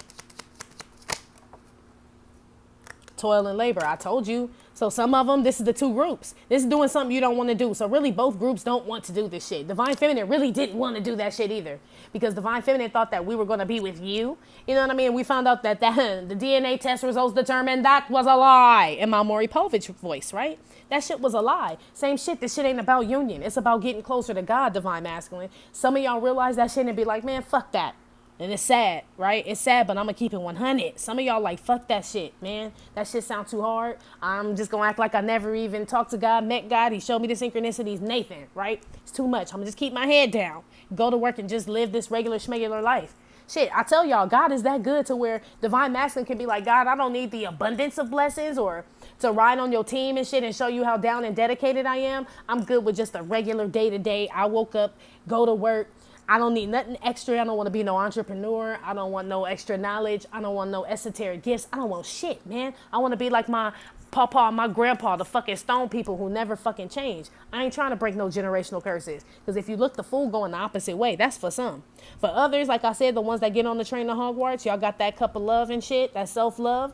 Speaker 1: Toil and labor, I told you. So some of them, this is the 2 groups. This is doing something you don't want to do. So really both groups don't want to do this shit. Divine Feminine really didn't want to do that shit either. Because Divine Feminine thought that we were going to be with you. You know what I mean? We found out that the DNA test results determined that was a lie. In my Maury Povich voice, right? That shit was a lie. Same shit. This shit ain't about union. It's about getting closer to God, Divine Masculine. Some of y'all realize that shit and be like, man, fuck that. And it's sad, right? It's sad, but I'm going to keep it 100. Some of y'all like, fuck that shit, man. That shit sounds too hard. I'm just going to act like I never even talked to God, met God. He showed me the synchronicities, Nathan, right? It's too much. I'm going to just keep my head down, go to work and just live this regular schmegular life. Shit, I tell y'all, God is that good to where divine masculine can be like, God, I don't need the abundance of blessings or to ride on your team and shit and show you how down and dedicated I am, I'm good with just a regular day-to-day. I woke up, go to work. I don't need nothing extra. I don't want to be no entrepreneur. I don't want no extra knowledge. I don't want no esoteric gifts. I don't want shit, man. I want to be like my papa, my grandpa, the fucking stone people who never fucking change. I ain't trying to break no generational curses. Because if you look the fool going the opposite way, that's for some. For others, like I said, the ones that get on the train to Hogwarts, y'all got that cup of love and shit, that self-love,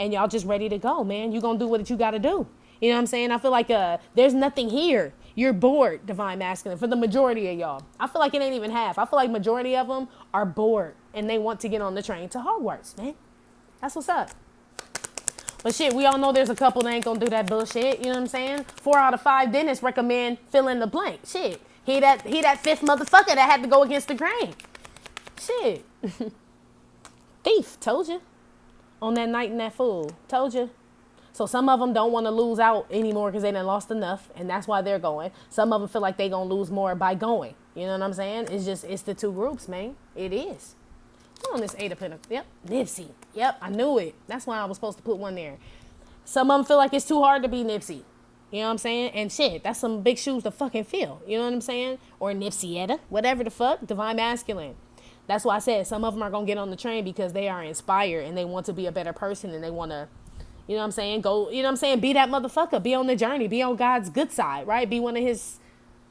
Speaker 1: and y'all just ready to go, man. You gonna do what you gotta do. You know what I'm saying? I feel like there's nothing here. You're bored, divine masculine, for the majority of y'all. I feel like it ain't even half. I feel like majority of them are bored and they want to get on the train to Hogwarts, man. That's what's up. But shit, we all know there's a couple that ain't gonna do that bullshit. You know what I'm saying? 4 out of 5 dentists recommend fill in the blank. Shit. He that fifth motherfucker that had to go against the grain. Shit. Thief, told you. On that night in that fool, told you. So some of them don't want to lose out anymore because they done lost enough, and that's why they're going. Some of them feel like they gonna lose more by going. You know what I'm saying? It's the two groups, man. It is. On this 8 of Pentacles. Yep. Nipsey. Yep. I knew it. That's why I was supposed to put one there. Some of them feel like it's too hard to be Nipsey. You know what I'm saying? And shit, that's some big shoes to fucking fill. You know what I'm saying? Or Nipseyetta. Whatever the fuck. Divine masculine. That's why I said some of them are going to get on the train because they are inspired and they want to be a better person and they want to, you know what I'm saying? Go, you know what I'm saying? Be that motherfucker. Be on the journey. Be on God's good side, right? Be one of his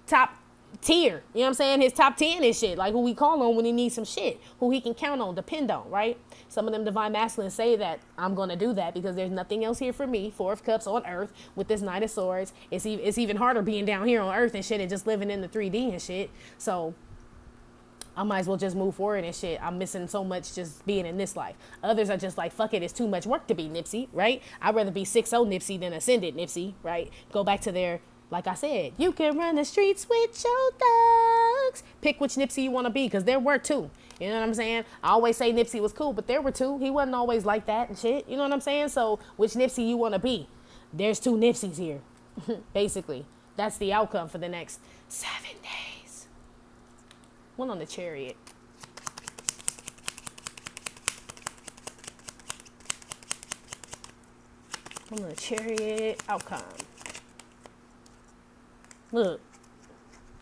Speaker 1: top tier, you know what I'm saying? His top 10 and shit, like who we call on when he needs some shit, who he can count on, depend on, right? Some of them divine masculines say that I'm going to do that because there's nothing else here for me. 4 of Cups on earth with this Knight of Swords. It's even harder being down here on earth and shit and just living in the 3D and shit. So I might as well just move forward and shit. I'm missing so much just being in this life. Others are just like, fuck it, it's too much work to be Nipsey, right? I'd rather be 6-0 Nipsey than Ascended Nipsey, right? Go back to their, like I said, you can run the streets with your thugs. Pick which Nipsey you want to be, because there were 2. You know what I'm saying? I always say Nipsey was cool, but there were 2. He wasn't always like that and shit. You know what I'm saying? So which Nipsey you want to be? There's 2 Nipseys here. Basically, that's the outcome for the next 7 days. One on the Chariot. One on the Chariot. Outcome. Look,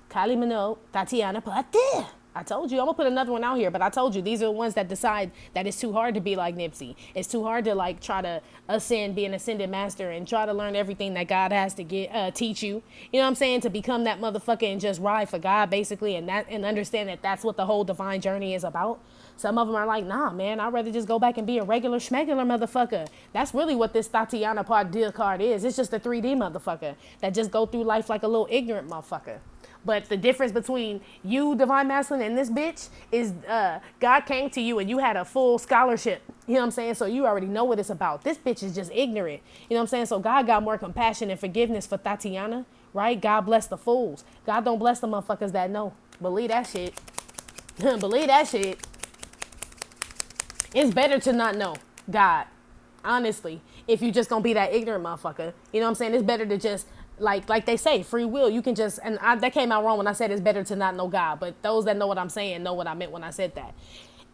Speaker 1: Kylie Minogue, Tatiana Pate. I told you, I'm gonna put another one out here, but I told you, these are the ones that decide that it's too hard to be like Nipsey. It's too hard to like try to ascend, be an ascended master and try to learn everything that God has to teach you. You know what I'm saying? To become that motherfucker and just ride for God basically and understand that that's what the whole divine journey is about. Some of them are like, nah, man, I'd rather just go back and be a regular schmegular motherfucker. That's really what this Tatiana Pardille card is. It's just a 3D motherfucker that just go through life like a little ignorant motherfucker. But the difference between you, divine masculine, and this bitch is God came to you and you had a full scholarship. You know what I'm saying? So you already know what it's about. This bitch is just ignorant. You know what I'm saying? So God got more compassion and forgiveness for Tatiana, right? God bless the fools. God don't bless the motherfuckers that know. Believe that shit. Believe that shit. It's better to not know God, honestly. If you just gonna be that ignorant motherfucker, you know what I'm saying? It's better to just, like they say, free will. You can just, that came out wrong when I said it's better to not know God. But those that know what I'm saying know what I meant when I said that.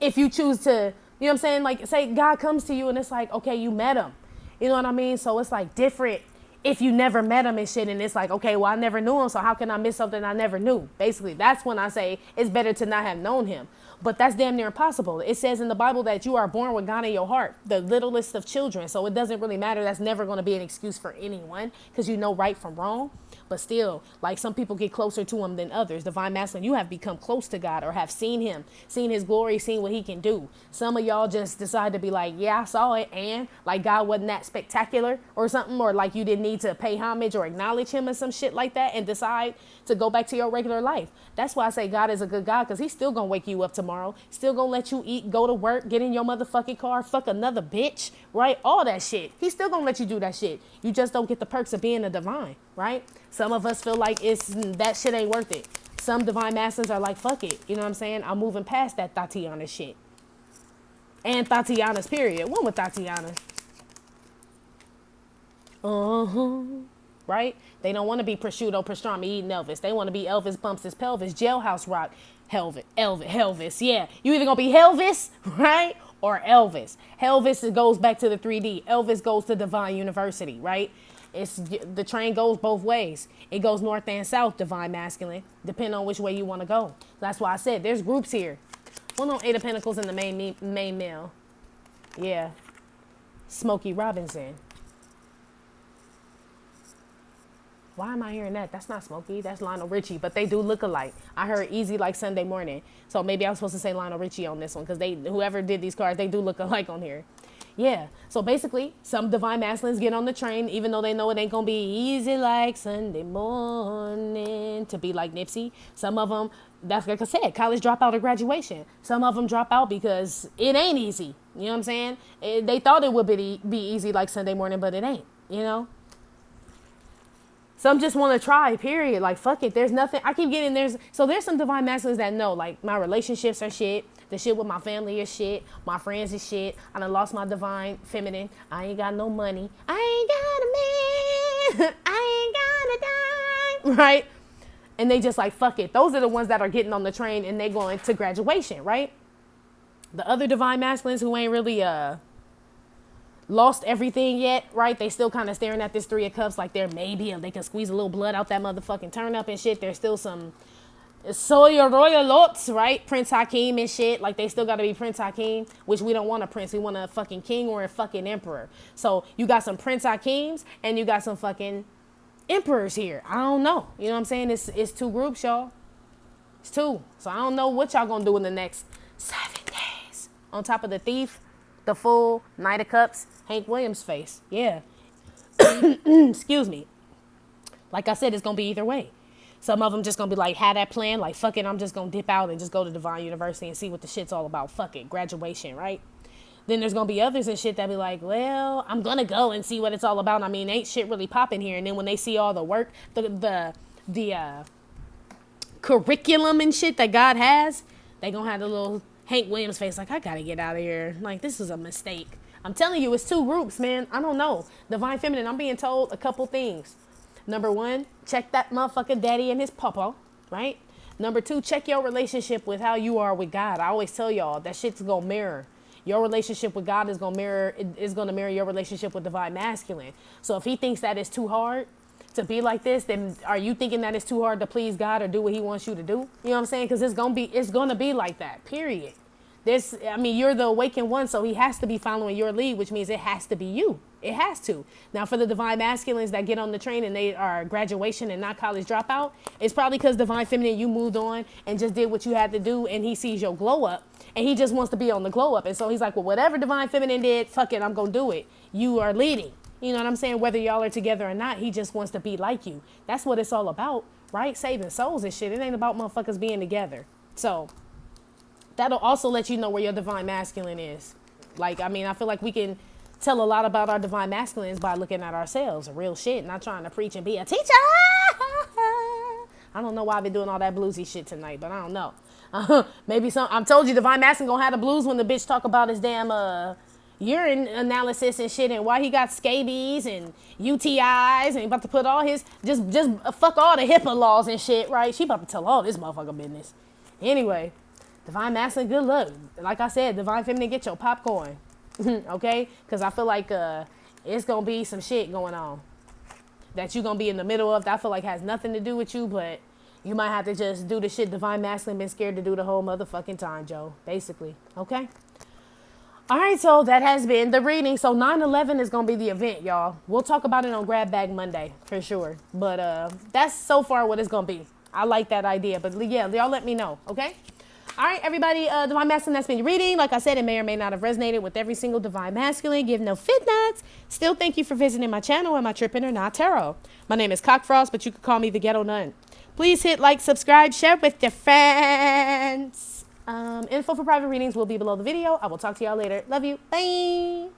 Speaker 1: If you choose to, you know what I'm saying? Like, say God comes to you and it's like, okay, you met him. You know what I mean? So it's like different if you never met him and shit. And it's like, okay, well, I never knew him. So how can I miss something I never knew? Basically, that's when I say it's better to not have known him. But that's damn near impossible. It says in the Bible that you are born with God in your heart, the littlest of children. So it doesn't really matter. That's never going to be an excuse for anyone because you know right from wrong. But still, like some people get closer to him than others. Divine masculine, you have become close to God or have seen him, seen his glory, seen what he can do. Some of y'all just decide to be like, yeah, I saw it. And like God wasn't that spectacular or something, or like you didn't need to pay homage or acknowledge him or some shit like that and decide to go back to your regular life. That's why I say God is a good God, because he's still going to wake you up tomorrow. Still going to let you eat, go to work, get in your motherfucking car, fuck another bitch, right? All that shit. He's still going to let you do that shit. You just don't get the perks of being a divine, right? Some of us feel like that shit ain't worth it. Some divine masters are like, fuck it. You know what I'm saying? I'm moving past that Tatiana shit. And Tatiana's period. One with Tatiana. Right? They don't want to be prosciutto pastrami eating Elvis. They want to be Elvis bumps his pelvis, jailhouse rock, Elvis. Yeah. You either going to be Elvis, right? or Elvis. Elvis goes back to the 3D. Elvis goes to Divine University, right? The train goes both ways. It goes north and south, Divine Masculine, depending on which way you want to go. That's why I said there's groups here. Well, no, Eight of Pentacles in the main male. Yeah. Smokey Robinson. Why am I hearing that? That's not Smokey. That's Lionel Richie. But they do look alike. I heard Easy Like Sunday Morning. So maybe I was supposed to say Lionel Richie on this one because whoever did these cards, they do look alike on here. Yeah. So basically, some Divine Masculines get on the train, even though they know it ain't going to be easy like Sunday morning to be like Nipsey. Some of them, that's like I said, college dropout or graduation. Some of them drop out because it ain't easy. You know what I'm saying? They thought it would be easy like Sunday morning, but it ain't, you know? Some just want to try, period. Like, fuck it. There's nothing. I keep getting there's some Divine Masculines that know, like, my relationships are shit. The shit with my family is shit. My friends is shit. I done lost my Divine Feminine. I ain't got no money. I ain't got a man. I ain't got a dime. Right? And they just like, fuck it. Those are the ones that are getting on the train and they going to graduation, right? The other Divine Masculines who ain't really, lost everything yet, right? They still kind of staring at this Three of Cups like they're maybe, and they can squeeze a little blood out that motherfucking turnip and shit. There's still some Sawyer Royal Lots, right? Prince Hakeem and shit. Like, they still got to be Prince Hakeem, which we don't want a prince. We want a fucking king or a fucking emperor. So you got some Prince Hakeems and you got some fucking emperors here. I don't know. You know what I'm saying? It's two groups, y'all. It's two. So I don't know what y'all gonna do in the next 7 days. On top of the Thief, the Fool, Knight of Cups, Hank Williams face. Yeah. Excuse me. Like I said, it's going to be either way. Some of them just going to be like, had that plan. Like, fuck it, I'm just going to dip out and just go to Divine University and see what the shit's all about. Fuck it, graduation, right? Then there's going to be others and shit that be like, well, I'm going to go and see what it's all about. I mean, ain't shit really popping here. And then when they see all the work, the curriculum and shit that God has, they going to have the little Hank Williams face like, I got to get out of here. Like, this is a mistake. I'm telling you, it's two groups, man. I don't know. Divine Feminine, I'm being told a couple things. Number one, check that motherfucking daddy and his papa, right? Number two, check your relationship with how you are with God. I always tell y'all that shit's going to mirror. Your relationship with God is going to mirror your relationship with Divine Masculine. So if he thinks that it's too hard to be like this, then are you thinking that it's too hard to please God or do what he wants you to do? You know what I'm saying? Because it's going to be like that, period. You're the awakened one, so he has to be following your lead, which means it has to be you. It has to. Now, for the Divine Masculines that get on the train and they are graduation and not college dropout, it's probably because Divine Feminine, you moved on and just did what you had to do, and he sees your glow up, and he just wants to be on the glow up. And so he's like, well, whatever Divine Feminine did, fuck it, I'm going to do it. You are leading. You know what I'm saying? Whether y'all are together or not, he just wants to be like you. That's what it's all about, right? Saving souls and shit. It ain't about motherfuckers being together. So that'll also let you know where your Divine Masculine is. Like, I mean, I feel like we can tell a lot about our Divine Masculines by looking at ourselves. Real shit. Not trying to preach and be a teacher. I don't know why I've been doing all that bluesy shit tonight, but I don't know. Maybe I'm told you Divine Masculine gonna have the blues when the bitch talk about his damn urine analysis and shit and why he got scabies and UTIs and he about to put all his just fuck all the HIPAA laws and shit, right? She about to tell all this motherfucker business. Anyway, Divine Masculine, good luck. Like I said, Divine Feminine, get your popcorn. Okay? Because I feel like it's going to be some shit going on that you're going to be in the middle of that I feel like has nothing to do with you, but you might have to just do the shit Divine Masculine been scared to do the whole motherfucking time, Joe. Basically. Okay? All right, so that has been the reading. So 9/11 is going to be the event, y'all. We'll talk about it on Grab Bag Monday for sure. But that's so far what it's going to be. I like that idea. But yeah, y'all let me know, okay? All right, everybody, Divine Masculine, that's been your reading. Like I said, it may or may not have resonated with every single Divine Masculine. Give no fit nuts. Still, thank you for visiting my channel and my Trippin' or Not Tarot. My name is Cockfrost, but you can call me the Ghetto Nun. Please hit like, subscribe, share with your friends. Info for private readings will be below the video. I will talk to y'all later. Love you. Bye.